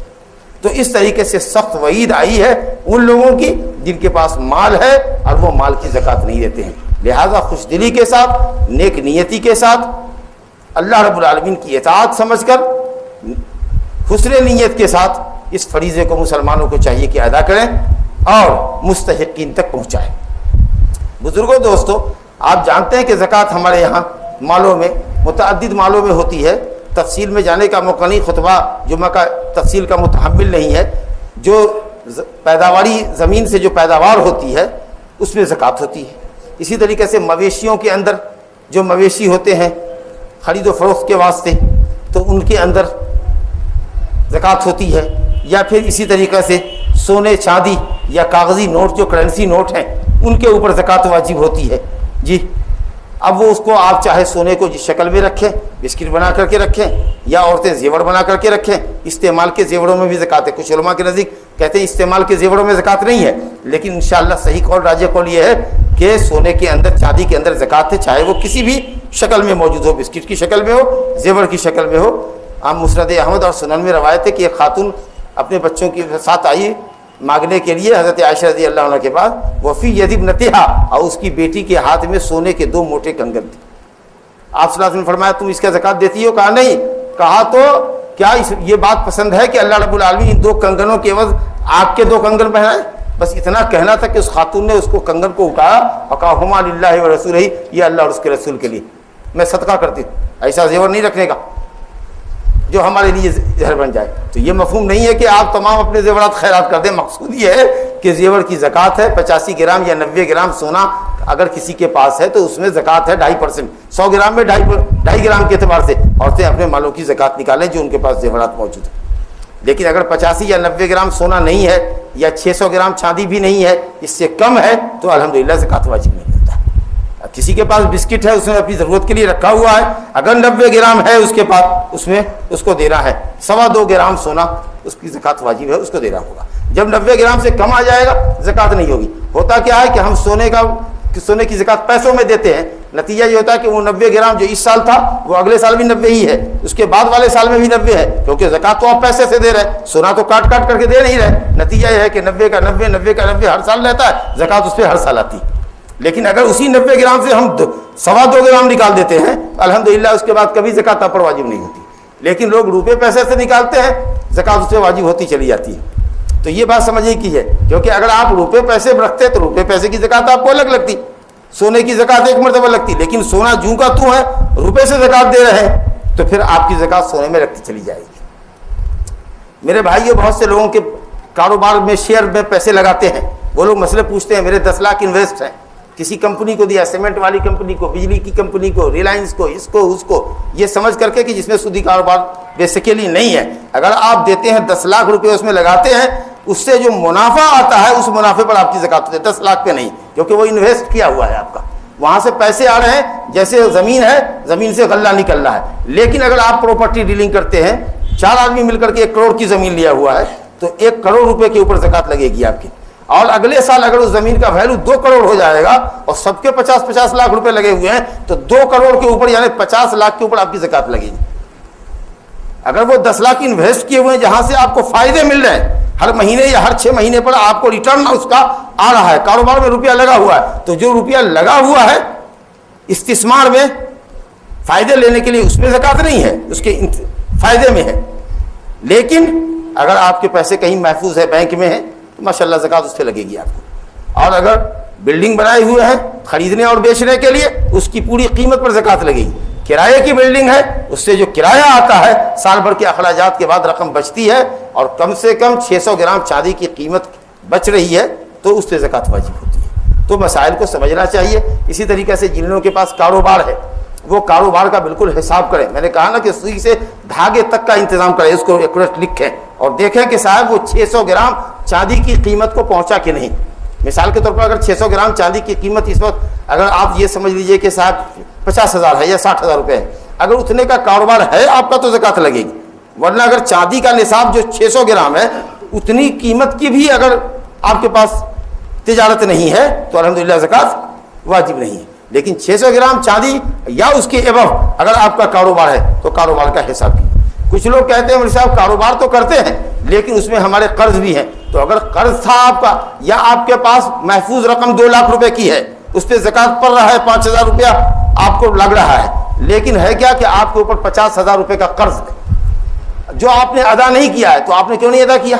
تو اس طریقے سے سخت وعید آئی ہے ان لوگوں کی جن کے پاس مال ہے اور وہ مال کی زکوٰۃ نہیں دیتے ہیں۔ لہذا خوش دلی کے ساتھ، نیک نیتی کے ساتھ، اللہ رب العالمین کی اطاعت سمجھ کر، حسن نیت کے ساتھ اس فریضے کو مسلمانوں کو چاہیے کہ ادا کریں اور مستحقین تک پہنچائیں۔ بزرگوں، دوستو، آپ جانتے ہیں کہ زکوٰۃ ہمارے یہاں مالوں میں، متعدد مالوں میں ہوتی ہے۔ تفصیل میں جانے کا موقع نہیں، خطبہ جمعہ کا تفصیل کا متحمل نہیں ہے۔ جو پیداواری زمین سے جو پیداوار ہوتی ہے اس میں زکوٰۃ ہوتی ہے۔ اسی طریقے سے مویشیوں کے اندر جو مویشی ہوتے ہیں خرید و فروخت کے واسطے، تو ان کے اندر زکوٰۃ ہوتی ہے۔ یا پھر اسی طریقے سے سونے چاندی یا کاغذی نوٹ جو کرنسی نوٹ ہیں ان کے اوپر زکوٰۃ واجب ہوتی ہے جی۔ اب وہ اس کو آپ چاہے سونے کو جس شکل میں رکھیں، بسکٹ بنا کر کے رکھیں، یا عورتیں زیور بنا کر کے رکھیں، استعمال کے زیوروں میں بھی زکوٰۃ ہے۔ کچھ علماء کے نزدیک کہتے ہیں استعمال کے زیوروں میں زکوٰۃ نہیں ہے، لیکن انشاءاللہ صحیح قول راجح قول یہ ہے کہ سونے کے اندر، چاندی کے اندر زکوٰۃ ہے، چاہے وہ کسی بھی شکل میں موجود ہو، بسکٹ کی شکل میں ہو، زیور کی شکل میں ہو۔ عام مسند احمد اور سنن میں روایت ہے کہ ایک خاتون اپنے بچوں کے ساتھ آئی مانگنے کے لیے حضرت عائشہ رضی اللہ عنہ کے پاس، وفی ید ابنتہا، اور اس کی بیٹی کے ہاتھ میں سونے کے 2 موٹے کنگن تھے۔ آپ صلی اللہ علیہ وسلم نے فرمایا تم اس کا زکوٰۃ دیتی ہو؟ کہا نہیں۔ کہا تو کیا یہ بات پسند ہے کہ اللہ رب العالمین ان 2 کنگنوں کے عوض آپ کے 2 کنگن پہنائے؟ بس اتنا کہنا تھا کہ اس خاتون نے اس کو کنگن کو اٹھایا اور کہا ہما للہ و رسولہ، یہ اللہ اور اس کے رسول کے لیے میں صدقہ کرتی ہوں، ایسا زیور نہیں رکھنے کا جو ہمارے لیے زہر بن جائے۔ تو یہ مفہوم نہیں ہے کہ آپ تمام اپنے زیورات خیرات کر دیں، مقصود یہ ہے کہ زیور کی زکوٰۃ ہے۔ 85 گرام یا 90 گرام سونا اگر کسی کے پاس ہے تو اس میں زکوٰۃ ہے 2.5%۔ 100 گرام میں 2.5 گرام کے اعتبار سے عورتیں اپنے مالوں کی زکوٰۃ نکالیں جو ان کے پاس زیورات موجود ہیں۔ لیکن اگر 85 یا 90 گرام سونا نہیں ہے یا 600 گرام چاندی بھی نہیں ہے، اس سے کم ہے، تو الحمدللہ زکوٰۃ واجب نہیں ہوتا۔ کسی کے پاس بسکٹ ہے، اس نے اپنی ضرورت کے لیے رکھا ہوا ہے، اگر 90 گرام ہے اس کے پاس، اس میں اس کو دینا ہے 2.25 گرام سونا، اس کی زکوٰۃ واجب ہے، اس کو دینا ہوگا۔ جب 90 گرام سے کم آ جائے گا زکوٰۃ نہیں ہوگی۔ ہوتا کیا ہے کہ ہم سونے کی زکوٰۃ پیسوں میں دیتے ہیں، نتیجہ یہ ہوتا ہے کہ وہ 90 گرام جو اس سال تھا وہ اگلے سال بھی 90 ہی ہے، اس کے بعد والے سال میں بھی 90 ہے، کیونکہ زکوٰۃ تو آپ پیسے سے دے رہے، سونا تو کاٹ کاٹ کر کے دے نہیں رہے۔ نتیجہ یہ ہے کہ 90 کا 90 90 کا 90 ہر سال رہتا ہے، زکوٰۃ اس پہ ہر سال آتی ہے۔ لیکن اگر اسی 90 گرام سے ہم 2.25 گرام نکال دیتے ہیں، الحمدللہ اس کے بعد کبھی زکوٰۃ آپ پر واجب نہیں ہوتی۔ لیکن لوگ روپے پیسے سے نکالتے ہیں، زکوٰۃ اس سے واجب ہوتی چلی جاتی ہے۔ تو یہ بات سمجھنے کی ہے، کیونکہ اگر آپ روپے پیسے رکھتے تو روپے پیسے کی زکوٰۃ آپ کو الگ لگتی، سونے کی زکوٰۃ ایک مرتبہ لگتی، لیکن سونا جوں کا تو ہے، روپے سے زکوٰۃ دے رہے ہیں تو پھر آپ کی زکوٰۃ سونے میں رکھتی چلی جائے گی۔ میرے بھائیوں، بہت سے لوگوں کے کاروبار میں شیئر میں پیسے لگاتے ہیں، وہ لوگ مسئلے پوچھتے ہیں، میرے 10 لاکھ انویسٹ ہیں، کسی کمپنی کو دیا، سیمنٹ والی کمپنی کو، بجلی کی کمپنی کو، ریلائنس کو، اس کو، یہ سمجھ کر کے کہ جس میں سودی کاروبار بیسیکلی نہیں ہے۔ اگر آپ دیتے ہیں 10 لاکھ روپے اس میں لگاتے ہیں، اس سے جو منافع آتا ہے اس منافع پر آپ کی زکوٰۃ ہوتی ہے، 10 لاکھ پہ نہیں، کیونکہ وہ انویسٹ کیا ہوا ہے آپ کا، وہاں سے پیسے آ رہے ہیں، جیسے زمین ہے، زمین سے غلہ نکل رہا ہے۔ لیکن اگر آپ پراپرٹی ڈیلنگ کرتے ہیں، 4 آدمی مل کر کے 1 کروڑ کی زمین لیا ہوا ہے، تو 1 کروڑ روپے کے اوپر زکوٰۃ لگے گی آپ کی، اور اگلے سال اگر اس زمین کا ویلو 2 کروڑ ہو جائے گا اور سب کے 50 لاکھ روپے لگے ہوئے ہیں، تو 2 کروڑ کے اوپر یعنی 50 لاکھ کے اوپر آپ کی زکوٰۃ لگے گی۔ اگر وہ 10 لاکھ انویسٹ کیے ہوئے ہیں جہاں سے آپ کو فائدے مل رہے ہیں، ہر مہینے یا ہر 6 مہینے پر آپ کو ریٹرن اس کا آ رہا ہے، کاروبار میں روپیہ لگا ہوا ہے، تو جو روپیہ لگا ہوا ہے استثمار میں فائدے لینے کے لیے اس میں زکوٰۃ نہیں ہے، اس کے فائدے میں ہے. لیکن اگر آپ کے پیسے کہیں محفوظ ہے، بینک میں ہے، تو ماشاءاللہ زکوٰۃ اس پہ لگے گی آپ کو. اور اگر بلڈنگ بنائے ہوئے ہیں خریدنے اور بیچنے کے لیے، اس کی پوری قیمت پر زکوٰۃ لگے گی. کرائے کی بلڈنگ ہے، اس سے جو کرایہ آتا ہے سال بھر کے اخراجات کے بعد رقم بچتی ہے، اور کم سے کم 600 گرام چاندی کی قیمت بچ رہی ہے، تو اس پہ زکوٰۃ واجب ہوتی ہے. تو مسائل کو سمجھنا چاہیے. اسی طریقے سے جن لوگوں کے پاس کاروبار ہے، وہ کاروبار کا بالکل حساب کریں. میں نے کہا نا کہ سوئی سے دھاگے تک کا انتظام کریں، اس کو ایکوریٹ لکھیں اور دیکھیں کہ صاحب وہ 600 گرام چاندی کی قیمت کو پہنچا کہ نہیں. مثال کے طور پر اگر 600 گرام چاندی کی قیمت اس وقت اگر آپ یہ سمجھ لیجئے کہ صاحب 50,000 ہے یا 60,000 روپے ہے، اگر اتنے کا کاروبار ہے آپ کا تو زکوٰۃ لگے گی. ورنہ اگر چاندی کا نصاب جو 600 گرام ہے اتنی قیمت کی بھی اگر آپ کے پاس تجارت نہیں ہے تو الحمدللہ زکوٰۃ واجب نہیں ہے. لیکن 600 گرام چاندی یا اس کے ابو اگر آپ کا کاروبار ہے تو کاروبار کا حساب کیجیے. کچھ لوگ کہتے ہیں مولوی صاحب کاروبار تو کرتے ہیں لیکن اس میں ہمارے قرض بھی ہیں. تو اگر قرض تھا آپ کا یا آپ کے پاس محفوظ رقم 2 لاکھ روپے کی ہے، اس پہ زکوٰۃ پڑ رہا ہے 5,000 روپیہ آپ کو لگ رہا ہے، لیکن ہے کیا کہ آپ کے اوپر 50,000 روپے کا قرض ہے جو آپ نے ادا نہیں کیا ہے. تو آپ نے کیوں نہیں ادا کیا؟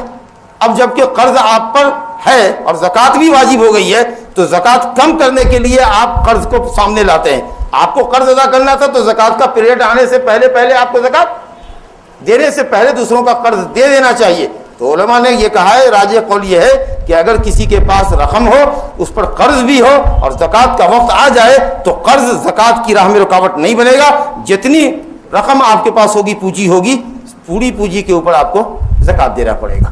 اب جب کہ قرض آپ پر ہے اور زکوٰۃ بھی واجب ہو گئی ہے تو زکوٰۃ کم کرنے کے لیے آپ قرض کو سامنے لاتے ہیں. آپ کو قرض ادا کرنا تھا تو زکوٰۃ کا پیریڈ آنے سے پہلے آپ کو زکوٰۃ دینے سے پہلے دوسروں کا قرض دے دینا چاہیے. تو علماء نے یہ کہا ہے، راجح قول یہ ہے کہ اگر کسی کے پاس رقم ہو، اس پر قرض بھی ہو اور زکوٰۃ کا وقت آ جائے تو قرض زکوٰۃ کی راہ میں رکاوٹ نہیں بنے گا. جتنی رقم آپ کے پاس ہوگی، پونجی ہوگی، پوری پونجی کے اوپر آپ کو زکوٰۃ دینا پڑے گا.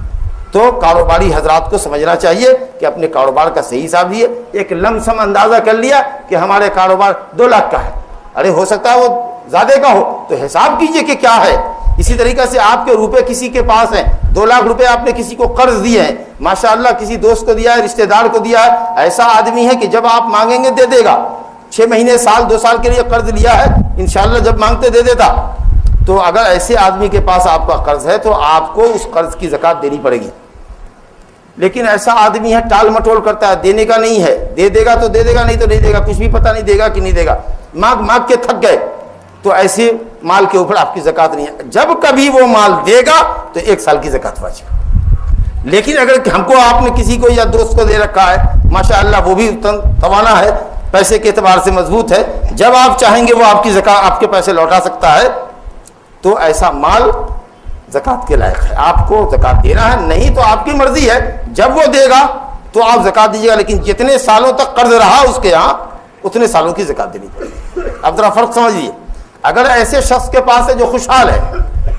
تو کاروباری حضرات کو سمجھنا چاہیے کہ اپنے کاروبار کا صحیح حساب لیے. ایک لم سم اندازہ کر لیا کہ ہمارے کاروبار 2 لاکھ کا ہے، ارے ہو سکتا ہے وہ زیادہ کا ہو، تو حساب کیجئے کہ کیا ہے. اسی طریقے سے آپ کے روپے کسی کے پاس ہیں، 2 لاکھ روپے آپ نے کسی کو قرض دیے ہیں، ماشاءاللہ کسی دوست کو دیا ہے، رشتہ دار کو دیا ہے. ایسا آدمی ہے کہ جب آپ مانگیں گے دے دے گا. 6 مہینے سال 2 سال کے لیے قرض لیا ہے، انشاءاللہ جب مانگتے دے دیتا. تو اگر ایسے آدمی کے پاس آپ کا قرض ہے تو آپ کو اس قرض کی زکوٰۃ دینی پڑے گی. لیکن ایسا آدمی ہے ٹال مٹول کرتا ہے، دینے کا نہیں ہے، دے دے گا تو دے دے گا، نہیں تو نہیں دے گا، کچھ بھی پتہ نہیں دے گا کہ نہیں دے گا، مانگ کے تھک گئے، تو ایسے مال کے اوپر آپ کی زکوٰۃ نہیں ہے. جب کبھی وہ مال دے گا تو 1 سال کی زکوٰۃ واجب. لیکن اگر ہم کو آپ نے کسی کو یا دوست کو دے رکھا ہے، ماشاءاللہ وہ بھی توانا ہے، پیسے کے اعتبار سے مضبوط ہے، جب آپ چاہیں گے وہ آپ کی زکوٰۃ آپ کے پیسے لوٹا سکتا ہے، تو ایسا مال زکوٰۃ کے لائق ہے. آپ کو زکوٰۃ دینا ہے، نہیں تو آپ کی مرضی ہے، جب وہ دے گا تو آپ زکوٰۃ دیجیے گا. لیکن جتنے سالوں تک قرض رہا اس کے یہاں اتنے سالوں کی زکوٰۃ دینی پڑے گی. اب ذرا فرق سمجھیے. اگر ایسے شخص کے پاس ہے جو خوشحال ہے،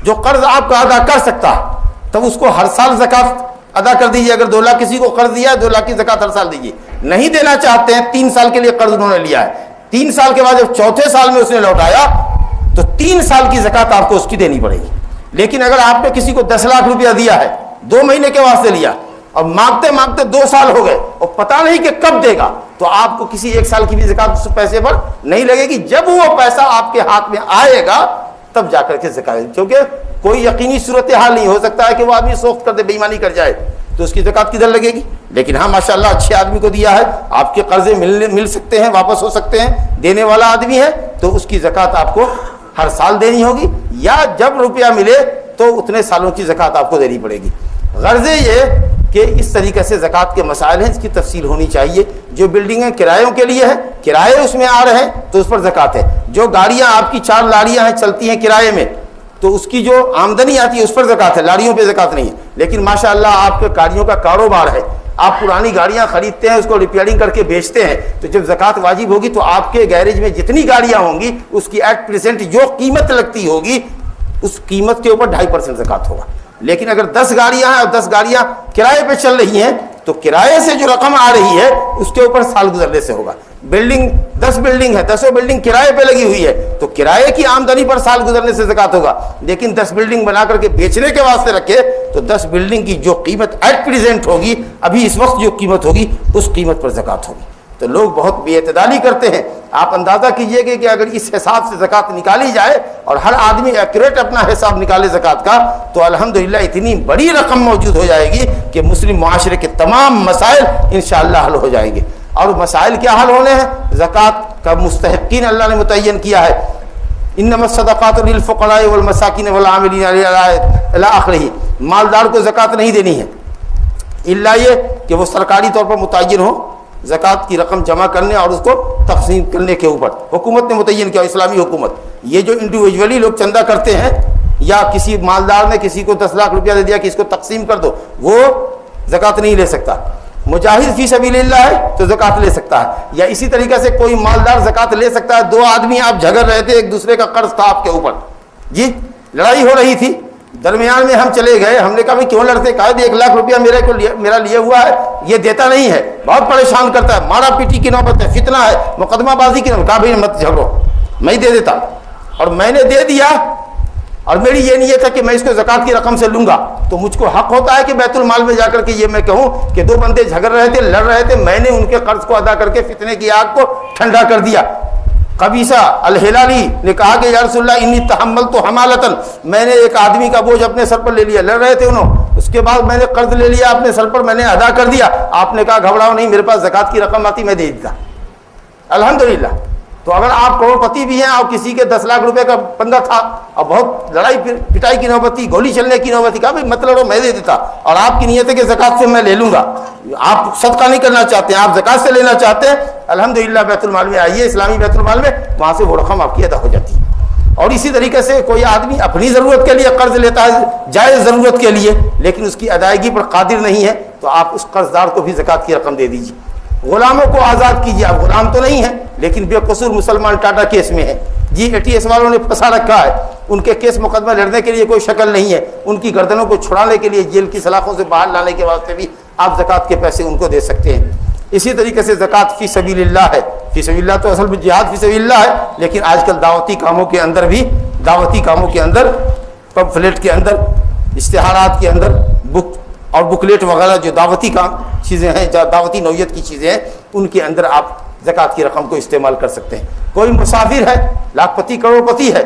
جو قرض آپ کا ادا کر سکتا ہے، تب اس کو ہر سال زکوٰۃ ادا کر دیجیے. اگر 2 لاکھ کسی کو قرض دیا ہے، 2 لاکھ کی زکوٰۃ ہر سال دیجیے. نہیں دینا چاہتے ہیں، 3 سال کے لیے قرض انہوں نے لیا ہے، 3 سال کے بعد جب 4تھے سال میں اس نے لوٹایا تو 3 سال کی زکوٰۃ آپ کو اس کی دینی پڑے گی. لیکن اگر آپ نے کسی کو 10 لاکھ روپیہ دیا ہے، 2 مہینے کے واسطے لیا اور مانگتے مانگتے 2 سال ہو گئے اور پتہ نہیں کہ کب دے گا، تو آپ کو کسی 1 سال کی بھی زکوٰۃ اس پیسے پر نہیں لگے گی. جب وہ پیسہ آپ کے ہاتھ میں آئے گا تب جا کر کے زکوٰۃ، کیونکہ کوئی یقینی صورتحال نہیں ہو سکتا ہے کہ وہ آدمی سوخت کر دے، بے ایمانی کر جائے، تو اس کی زکوٰۃ کدھر لگے گی. لیکن ہاں ماشاءاللہ اچھے آدمی کو دیا ہے، آپ کے قرضے مل سکتے ہیں، واپس ہو سکتے ہیں، دینے والا آدمی ہے، تو اس کی زکوٰۃ آپ کو ہر سال دینی ہوگی، یا جب روپیہ ملے تو اتنے سالوں کی زکوٰۃ آپ کو دینی پڑے گی. غرض یہ کہ اس طریقے سے زکوٰۃ کے مسائل ہیں، اس کی تفصیل ہونی چاہیے. جو بلڈنگیں کرایوں کے لیے ہیں، کرائے اس میں آ رہے ہیں تو اس پر زکوٰۃ ہے. جو گاڑیاں آپ کی 4 لاریاں ہیں چلتی ہیں کرائے میں، تو اس کی جو آمدنی آتی ہے اس پر زکوٰۃ ہے، لاریوں پہ زکوٰۃ نہیں ہے. لیکن ماشاءاللہ آپ کے گاڑیوں کا کاروبار ہے، آپ پرانی گاڑیاں خریدتے ہیں، اس کو ریپیئرنگ کر کے بیچتے ہیں، تو جب زکوٰۃ واجب ہوگی تو آپ کے گیرج میں جتنی گاڑیاں ہوں گی اس کی ایٹ پریزنٹ جو قیمت لگتی ہوگی اس قیمت کے اوپر 2.5% زکوٰۃ ہوگا. لیکن اگر 10 گاڑیاں ہیں اور 10 گاڑیاں کرائے پہ چل رہی ہیں تو کرائے سے جو رقم آ رہی ہے اس کے اوپر سال گزرنے سے ہوگا. 10 بلڈنگ ہے، 10 بلڈنگ کرائے پہ لگی ہوئی ہے تو کرائے کی آمدنی پر سال گزرنے سے زکوٰۃ ہوگا. لیکن 10 بلڈنگ بنا کر کے بیچنے کے واسطے رکھے تو 10 بلڈنگ کی جو قیمت ایٹ پریزنٹ ہوگی، ابھی اس وقت جو قیمت ہوگی اس قیمت پر زکوٰۃ ہوگی. تو لوگ بہت بے اعتدالی کرتے ہیں. آپ اندازہ کیجئے کہ اگر اس حساب سے زکوٰۃ نکالی جائے اور ہر آدمی ایکوریٹ اپنا حساب نکالے زکوٰۃ کا، تو الحمدللہ اتنی بڑی رقم موجود ہو جائے گی کہ مسلم معاشرے کے تمام مسائل انشاءاللہ حل ہو جائیں گے. اور مسائل کیا حل ہونے ہیں؟ زکوٰۃ کا مستحقین اللہ نے متعین کیا ہے، انما الصدقات للفقراء والمساکین والعاملین علیہا الی آخرہ، مالدار کو زکوٰۃ نہیں دینی ہے الا یہ کہ وہ سرکاری طور پر متعین ہو زکوٰۃ کی رقم جمع کرنے اور اس کو تقسیم کرنے کے اوپر، حکومت نے متعین کیا، اسلامی حکومت۔ یہ جو انڈیویجولی لوگ چندہ کرتے ہیں یا کسی مالدار نے کسی کو 10 لاکھ روپیہ دے دیا کہ اس کو تقسیم کر دو، وہ زکوٰۃ نہیں لے سکتا۔ مجاہد فی سبیل اللہ ہے تو زکوٰۃ لے سکتا ہے، یا اسی طریقے سے کوئی مالدار زکوٰۃ لے سکتا ہے۔ 2 آدمی آپ جھگڑ رہے تھے، ایک دوسرے کا قرض تھا آپ کے اوپر، جی لڑائی ہو رہی تھی، درمیان میں ہم چلے گئے، ہم نے کہا بھائی کیوں لڑتے؟ کہا 1 لاکھ روپیہ میرا لیا ہوا ہے، یہ دیتا نہیں ہے، بہت پریشان کرتا ہے، مارا پیٹی کی نوبت ہے، فتنہ ہے، مقدمہ بازی کی نوبت۔ کہا بھائی مت جھگڑو، میں ہی دے دیتا، اور میں نے دے دیا، اور میری یہ نیت ہے کہ میں اس کو زکوٰۃ کی رقم سے لوں گا، تو مجھ کو حق ہوتا ہے کہ بیت المال میں جا کر کے یہ میں کہوں کہ 2 بندے جھگڑ رہے تھے، لڑ رہے تھے، میں نے ان کے قرض کو ادا کر کے فتنے کی آگ کو ٹھنڈا کر دیا۔ قبیصہ الہلالی نے کہا کہ یا رسول اللہ انی تحملت حمالتن، میں نے ایک آدمی کا بوجھ اپنے سر پر لے لیا، لڑ رہے تھے انہوں، اس کے بعد میں نے قرض لے لیا اپنے سر پر، میں نے ادا کر دیا۔ آپ نے کہا گھبراؤ نہیں، میرے پاس زکوٰۃ کی رقم آتی میں دے دیتا، الحمدللہ۔ تو اگر آپ کروڑ پتی بھی ہیں اور کسی کے 10 لاکھ روپے کا بندہ تھا اور بہت لڑائی پٹائی کی نوبت تھی، گولی چلنے کی نوبت تھی، کہا بھائی مت لڑو میں دے دیتا، اور آپ کی نیت ہے کہ زکوٰۃ سے میں لے لوں گا، آپ صدقہ نہیں کرنا چاہتے ہیں، آپ زکوٰۃ سے لینا چاہتے ہیں، الحمدللہ بیت المال میں آئیے، اسلامی بیت المال میں، وہاں سے وہ رقم آپ کی ادا ہو جاتی ہے۔ اور اسی طریقے سے کوئی آدمی اپنی ضرورت کے لیے قرض لیتا ہے، جائز ضرورت کے لیے، لیکن اس کی ادائیگی پر قادر نہیں ہے، تو آپ اس قرض دار کو بھی زکوٰۃ کی رقم دے دیجیے۔ غلاموں کو آزاد کیجیے، اب غلام تو نہیں ہیں لیکن بے قصور مسلمان ٹاٹا کیس میں ہے، جی ATS والوں نے پھنسا رکھا ہے، ان کے کیس مقدمہ لڑنے کے لیے کوئی شکل نہیں ہے، ان کی گردنوں کو چھڑانے کے لیے جیل کی سلاخوں سے باہر لانے کے واسطے بھی آپ زکوٰۃ کے پیسے ان کو دے سکتے ہیں۔ اسی طریقے سے زکوٰۃ فی سبیل اللہ ہے، فی سبیل اللہ تو اصل میں جہاد فی سبیل اللہ ہے، لیکن آج کل دعوتی کاموں کے اندر پمفلیٹ کے اندر، اشتہارات کے اندر، بک اور بکلیٹ وغیرہ جو دعوتی کام چیزیں ہیں، دعوتی نوعیت کی چیزیں ہیں، ان کے اندر آپ زکوٰۃ کی رقم کو استعمال کر سکتے ہیں۔ کوئی مسافر ہے، لاکھ پتی کروڑ پتی ہے،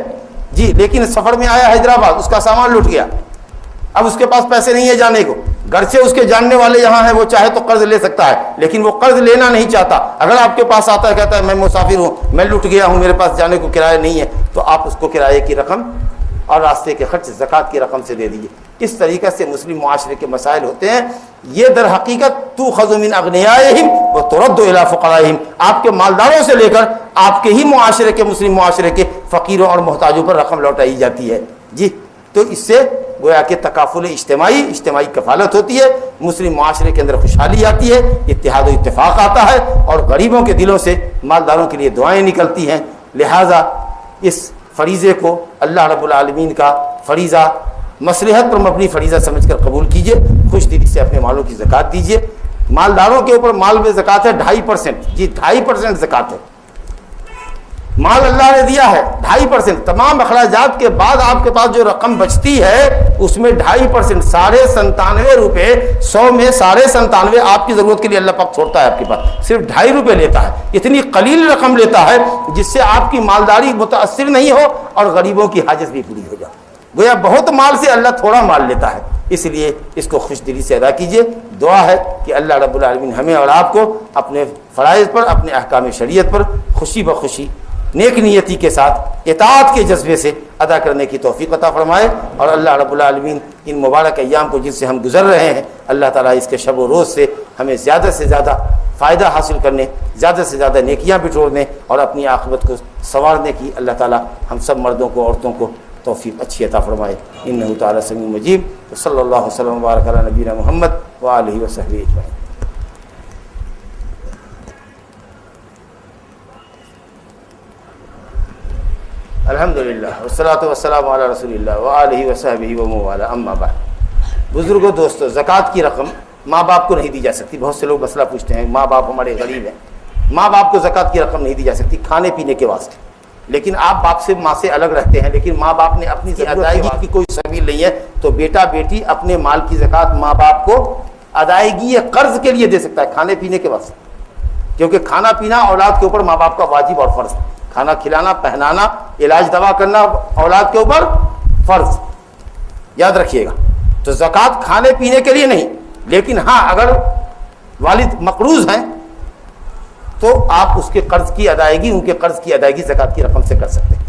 جی لیکن سفر میں آیا حیدرآباد، اس کا سامان لٹ گیا، اب اس کے پاس پیسے نہیں ہے جانے کو، گھر سے اس کے جاننے والے یہاں ہیں، وہ چاہے تو قرض لے سکتا ہے، لیکن وہ قرض لینا نہیں چاہتا۔ اگر آپ کے پاس آتا ہے، کہتا ہے میں مسافر ہوں، میں لٹ گیا ہوں، میرے پاس جانے کو کرایہ نہیں ہے، تو آپ اس کو کرایے کی رقم اور راستے کے خرچ زکوٰۃ کی رقم سے دے دیجیے۔ اس طریقے سے مسلم معاشرے کے مسائل ہوتے ہیں، یہ در حقیقت تؤخذ من اغنیائہم وترد الی فقرائہم، آپ کے مالداروں سے لے کر آپ کے ہی معاشرے کے، مسلم معاشرے کے فقیروں اور محتاجوں پر رقم لوٹائی جاتی ہے، جی تو اس سے گویا کہ تکافل اجتماعی کفالت ہوتی ہے، مسلم معاشرے کے اندر خوشحالی آتی ہے، اتحاد و اتفاق آتا ہے، اور غریبوں کے دلوں سے مالداروں کے لیے دعائیں نکلتی ہیں۔ لہٰذا اس فریضے کو اللہ رب العالمین کا فریضہ، مصلحت پر مبنی فریضہ سمجھ کر قبول کیجئے، خوش دلی سے اپنے مالوں کی زکوٰۃ دیجئے۔ مالداروں کے اوپر مال میں زکوٰۃ ہے 2.5%، جی 2.5% زکوٰۃ ہے، مال اللہ نے دیا ہے 2.5%، تمام اخراجات کے بعد آپ کے پاس جو رقم بچتی ہے اس میں 2.5%، 97 روپے 100 میں 97 آپ کی ضرورت کے لیے اللہ پاک چھوڑتا ہے، آپ کے پاس صرف 2.5 روپے لیتا ہے، اتنی قلیل رقم لیتا ہے جس سے آپ کی مالداری متاثر نہیں ہو اور غریبوں کی حاجت بھی پوری ہو جائے۔ گویا بہت مال سے اللہ تھوڑا مال لیتا ہے، اس لیے اس کو خوش دلی سے ادا کیجیے۔ دعا ہے کہ اللہ رب العالمین ہمیں اور آپ کو اپنے فرائض پر، اپنے احکام شریعت پر خوشی بخوشی، نیک نیتی کے ساتھ، اطاعت کے جذبے سے ادا کرنے کی توفیق عطا فرمائے، اور اللہ رب العالمین ان مبارک ایام کو جن سے ہم گزر رہے ہیں، اللہ تعالیٰ اس کے شب و روز سے ہمیں زیادہ سے زیادہ فائدہ حاصل کرنے، زیادہ سے زیادہ نیکیاں بٹورنے اور اپنی عاقبت کو سنوارنے کی اللہ تعالیٰ ہم سب مردوں کو، عورتوں کو توفیق اچھی عطا فرمائے۔ انہ تعالیٰ سمیع مجیب، صلی اللہ وسلم وبارک علی نبینا محمد وآلہ وصحبہ اجمعین۔ الحمدللہ والصلاۃ والسلام علی رسول اللہ وآلہ وصحبہ ومن والاه، اما بعد۔ بزرگوں، دوستو، زکوٰۃ کی رقم ماں باپ کو نہیں دی جا سکتی۔ بہت سے لوگ مسئلہ پوچھتے ہیں، ماں باپ ہمارے غریب ہیں، ماں باپ کو زکوٰۃ کی رقم نہیں دی جا سکتی کھانے پینے کے واسطے، لیکن آپ باپ سے، ماں سے الگ رہتے ہیں، لیکن ماں باپ نے اپنی ادائیگی کی کوئی سبیل نہیں ہے، تو بیٹا بیٹی اپنے مال کی زکوٰۃ ماں باپ کو ادائیگی یا قرض کے لیے دے سکتا ہے، کھانے پینے کے واسطے، کیونکہ کھانا پینا اولاد کے اوپر ماں باپ کا واجب اور فرض ہے۔ کھانا کھلانا، پہنانا، علاج دوا کرنا اولاد کے اوپر فرض، یاد رکھیے گا۔ تو زکوٰۃ کھانے پینے کے لیے نہیں، لیکن ہاں اگر والد مقروض ہیں تو آپ اس کے قرض کی ادائیگی، ان کے قرض کی ادائیگی زکوٰۃ کی رقم سے کر سکتے ہیں۔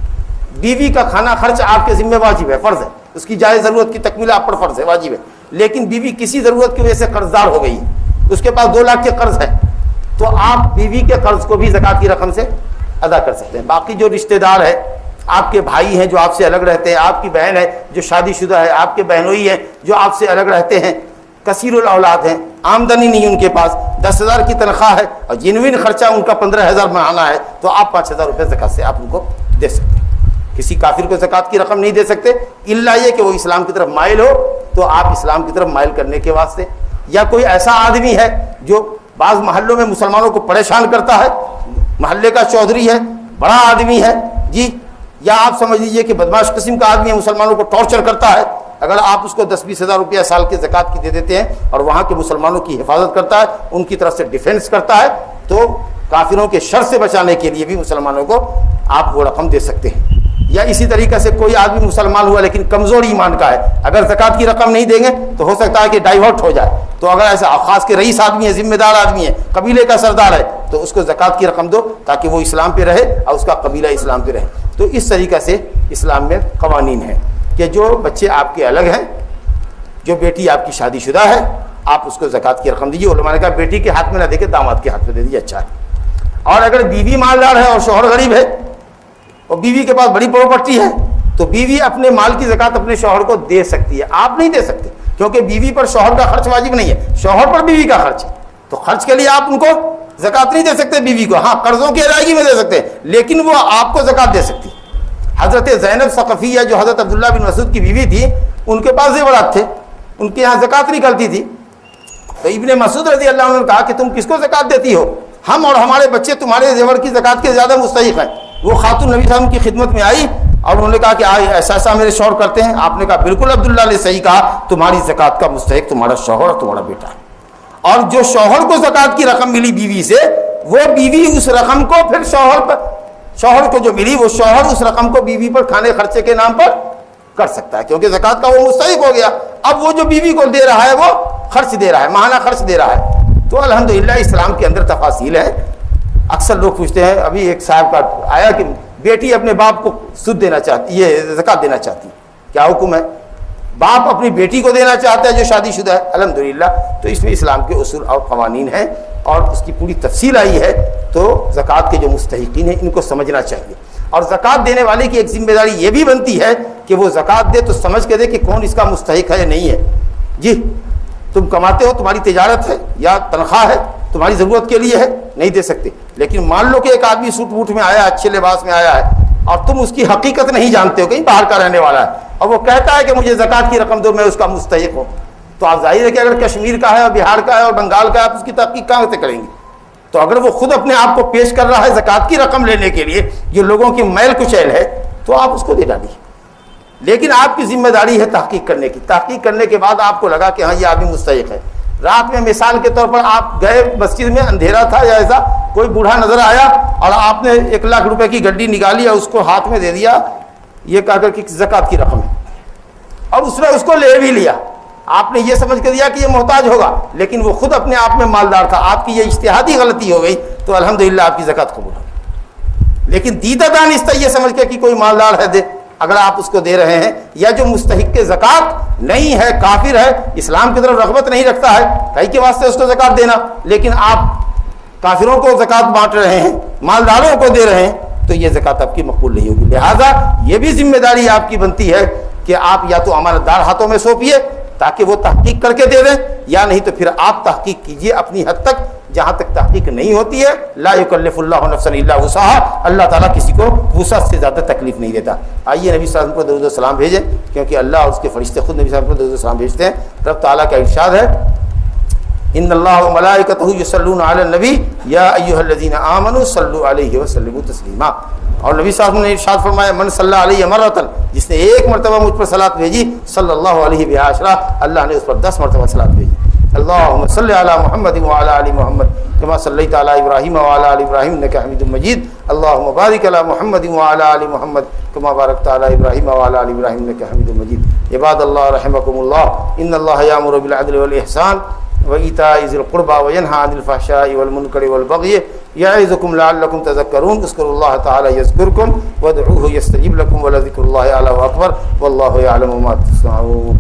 بیوی کا کھانا خرچ آپ کے ذمہ واجب ہے، فرض ہے، اس کی جائز ضرورت کی تکمیل آپ پر فرض ہے، واجب ہے، لیکن بیوی کسی ضرورت کی وجہ سے قرض دار ہو گئی ہے، اس کے پاس 2 لاکھ کے قرض ہے، تو آپ بیوی کے قرض کو بھی زکوٰۃ کی رقم سے ادا کر سکتے ہیں۔ باقی جو رشتہ دار ہے، آپ کے بھائی ہیں جو آپ سے الگ رہتے ہیں، آپ کی بہن ہے جو شادی شدہ ہے، آپ کے بہنوئی ہیں جو آپ سے الگ رہتے ہیں، کثیر الاولاد ہیں، آمدنی نہیں ان کے پاس، 10,000 کی تنخواہ ہے اور جنوین خرچہ ان کا 15,000 ماہانہ ہے، تو آپ 5,000 روپے زکوٰۃ سے آپ ان کو دے سکتے ہیں۔ کسی کافر کو زکوٰۃ کی رقم نہیں دے سکتے الا یہ کہ وہ اسلام کی طرف مائل ہو، تو آپ اسلام کی طرف مائل کرنے کے واسطے، یا کوئی ایسا آدمی ہے جو بعض محلوں میں مسلمانوں کو پریشان کرتا ہے، محلے کا چودھری ہے، بڑا آدمی ہے جی، یا آپ سمجھ لیجئے کہ بدماش قسم کا آدمی ہے، مسلمانوں کو ٹارچر کرتا ہے، اگر آپ اس کو 10-20 ہزار روپیہ سال کے زکوٰۃ کی دے دیتے ہیں اور وہاں کے مسلمانوں کی حفاظت کرتا ہے، ان کی طرف سے ڈیفینس کرتا ہے، تو کافروں کے شر سے بچانے کے لیے بھی مسلمانوں کو آپ وہ رقم دے سکتے ہیں۔ یا اسی طریقے سے کوئی آدمی مسلمان ہوا لیکن کمزور ایمان کا ہے، اگر زکوٰۃ کی رقم نہیں دیں گے تو ہو سکتا ہے کہ ڈائیورٹ ہو جائے، تو اگر ایسا خاص کے رئیس آدمی ہے، ذمہ دار آدمی ہے، قبیلے کا سردار ہے، تو اس کو زکوٰۃ کی رقم دو تاکہ وہ اسلام پہ رہے اور اس کا قبیلہ اسلام پہ رہے۔ تو اس طریقے سے اسلام میں قوانین ہیں کہ جو بچے آپ کے الگ ہیں، جو بیٹی آپ کی شادی شدہ ہے، آپ اس کو زکوٰۃ کی رقم دیجیے۔ علماء نے کہا بیٹی کے ہاتھ میں نہ دے کے داماد کے ہاتھ میں دے دیجیے، اچھا ہے۔ اور اگر بیوی مالدار ہے اور شوہر غریب ہے اور بیوی کے پاس بڑی پراپرٹی ہے، تو بیوی اپنے مال کی زکوٰۃ اپنے شوہر کو دے سکتی ہے، آپ نہیں دے سکتے، کیونکہ بیوی پر شوہر کا خرچ واجب نہیں ہے، شوہر پر بیوی کا خرچ ہے، تو خرچ کے لیے آپ ان کو زکوٰۃ نہیں دے سکتے بیوی کو، ہاں قرضوں کی ادائیگی میں دے سکتے ہیں، لیکن وہ آپ کو زکوٰۃ دے سکتی ہے۔ حضرت زینب ثقفیہ جو حضرت عبداللہ بن مسعود کی بیوی تھی، ان کے پاس زیورات تھے، ان کے یہاں زکوٰۃ نکلتی تھی، تو ابن مسعود رضی اللہ عنہ نے کہا کہ تم کس کو زکوٰۃ دیتی ہو؟ ہم اور ہمارے بچے تمہارے زیور کی زکوٰۃ کے زیادہ مستحق ہیں۔ وہ خاتون نبی صلی اللہ علیہ وسلم کی خدمت میں آئی اور انہوں نے کہا کہ ایسا ایسا میرے شوہر کرتے ہیں، آپ نے کہا بالکل عبداللہ نے صحیح کہا، تمہاری زکوٰۃ کا مستحق تمہارا شوہر اور تمہارا بیٹا ہے۔ اور جو شوہر کو زکوٰۃ کی رقم ملی بیوی سے، وہ بیوی اس رقم کو پھر شوہر کو جو ملی، وہ شوہر اس رقم کو بیوی پر کھانے خرچے کے نام پر کر سکتا ہے، کیونکہ زکوٰۃ کا وہ مستحق ہو گیا۔ اب وہ جو بیوی کو دے رہا ہے وہ خرچ دے رہا ہے، ماہانہ خرچ دے رہا ہے۔ تو الحمدللہ اسلام کے اندر تفاصیل ہے۔ اکثر لوگ پوچھتے ہیں، ابھی ایک صاحب کا آیا کہ بیٹی اپنے باپ کو سود دینا چاہتی، یہ زکوٰۃ دینا چاہتی، کیا حکم ہے؟ باپ اپنی بیٹی کو دینا چاہتا ہے جو شادی شدہ ہے، الحمدللہ، تو اس میں اسلام کے اصول اور قوانین ہیں اور اس کی پوری تفصیل آئی ہے، تو زکوٰۃ کے جو مستحقین ہیں ان کو سمجھنا چاہیے۔ اور زکوٰۃ دینے والے کی ایک ذمہ داری یہ بھی بنتی ہے کہ وہ زکوٰۃ دے تو سمجھ کے دے کہ کون اس کا مستحق ہے یا نہیں ہے۔ جی تم کماتے ہو، تمہاری تجارت ہے یا تنخواہ ہے، تمہاری ضرورت کے لیے ہے، نہیں دے سکتے، لیکن مان لو کہ ایک آدمی سوٹ بوٹ میں آیا ہے، اچھے لباس میں آیا ہے، اور تم اس کی حقیقت نہیں جانتے ہو، کہیں باہر کا رہنے والا ہے، اور وہ کہتا ہے کہ مجھے زکوٰۃ کی رقم دو، میں اس کا مستحق ہوں، تو آپ ظاہر ہے کہ اگر کشمیر کا ہے اور بہار کا ہے اور بنگال کا ہے، آپ اس کی تحقیق کہاں سے کریں گے؟ تو اگر وہ خود اپنے آپ کو پیش کر رہا ہے زکوٰۃ کی رقم لینے کے لیے، جو لوگوں کی میل کچیل ہے، تو آپ اس کو دے ڈالیے، لیکن آپ کی ذمہ داری ہے تحقیق کرنے کی۔ تحقیق کرنے کے بعد آپ کو لگا کہ ہاں یہ آدمی مستحق ہے، رات میں مثال کے طور پر آپ گئے مسجد میں، اندھیرا تھا یا ایسا، کوئی بوڑھا نظر آیا اور آپ نے 1 لاکھ روپے کی گڈی نکالی اور اس کو ہاتھ میں دے دیا، یہ کہا کر کہ زکوٰۃ کی رقم ہے، اور اس نے اس کو لے بھی لیا، آپ نے یہ سمجھ کر دیا کہ یہ محتاج ہوگا، لیکن وہ خود اپنے آپ میں مالدار تھا، آپ کی یہ اجتہادی غلطی ہو گئی، تو الحمدللہ آپ کی زکوٰۃ قبول ہو گئی۔ لیکن دیدہ دانستہ یہ سمجھ کے کہ کوئی مالدار ہے دے، اگر آپ اس کو دے رہے ہیں، یا جو مستحق کے زکوٰۃ نہیں ہے، کافر ہے، اسلام کی طرف رغبت نہیں رکھتا ہے، کئی کے واسطے اس کو زکوٰۃ دینا، لیکن آپ کافروں کو زکوٰۃ بانٹ رہے ہیں، مالداروں کو دے رہے ہیں، تو یہ زکوٰۃ آپ کی مقبول نہیں ہوگی۔ لہٰذا یہ بھی ذمہ داری آپ کی بنتی ہے کہ آپ یا تو امانت دار ہاتھوں میں سونپیے تاکہ وہ تحقیق کر کے دے دیں، یا نہیں تو پھر آپ تحقیق کیجئے اپنی حد تک، جہاں تک تحقیق نہیں ہوتی ہے، لا یکلف اللہ نفسا الا وسعها، اللہ تعالیٰ کسی کو وسعت سے زیادہ تکلیف نہیں دیتا۔ آئیے نبی صلی اللہ علیہ وسلم کو درود و سلام بھیجیں، کیونکہ اللہ اور اس کے فرشتے خود نبی صلی اللہ علیہ وسلم کو درود و سلام بھیجتے ہیں۔ رب تعالیٰ کا ارشاد ہے، ان اللہ وملائکتہ یصلون علی النبی یا ایھا الذین آمنوا صلوا علیہ وسلموا تسلیما۔ اور نبی صلی اللہ علیہ وسلم نے ارشاد فرمایا، من صلی علیہ مرۃ، جس نے ایک مرتبہ مجھ پر صلاۃ بھیجی، صلی اللہ علیہ بہا عشرہ، اللہ نے اس پر 10 مرتبہ صلاۃ بھیجی۔ اللهم صل على محمد وعلى ال محمد كما صليت على ابراهيم وعلى ال ابراهيم انك حميد مجيد اللهم بارك على محمد وعلى ال محمد كما باركت على ابراهيم وعلى ال ابراهيم انك حميد مجيد عباد الله رحمكم الله ان الله يأمر بالعدل والإحسان وإيتاء ذي القربى وينهى عن الفحشاء والمنكر والبغي یعظکم لعلکم تذکرون، اذکروا اللہ تعالی یذکرکم وادعوہ یستجب لکم ولذکر اللہ اعلی واکبر واللہ یعلم ما تصنعون۔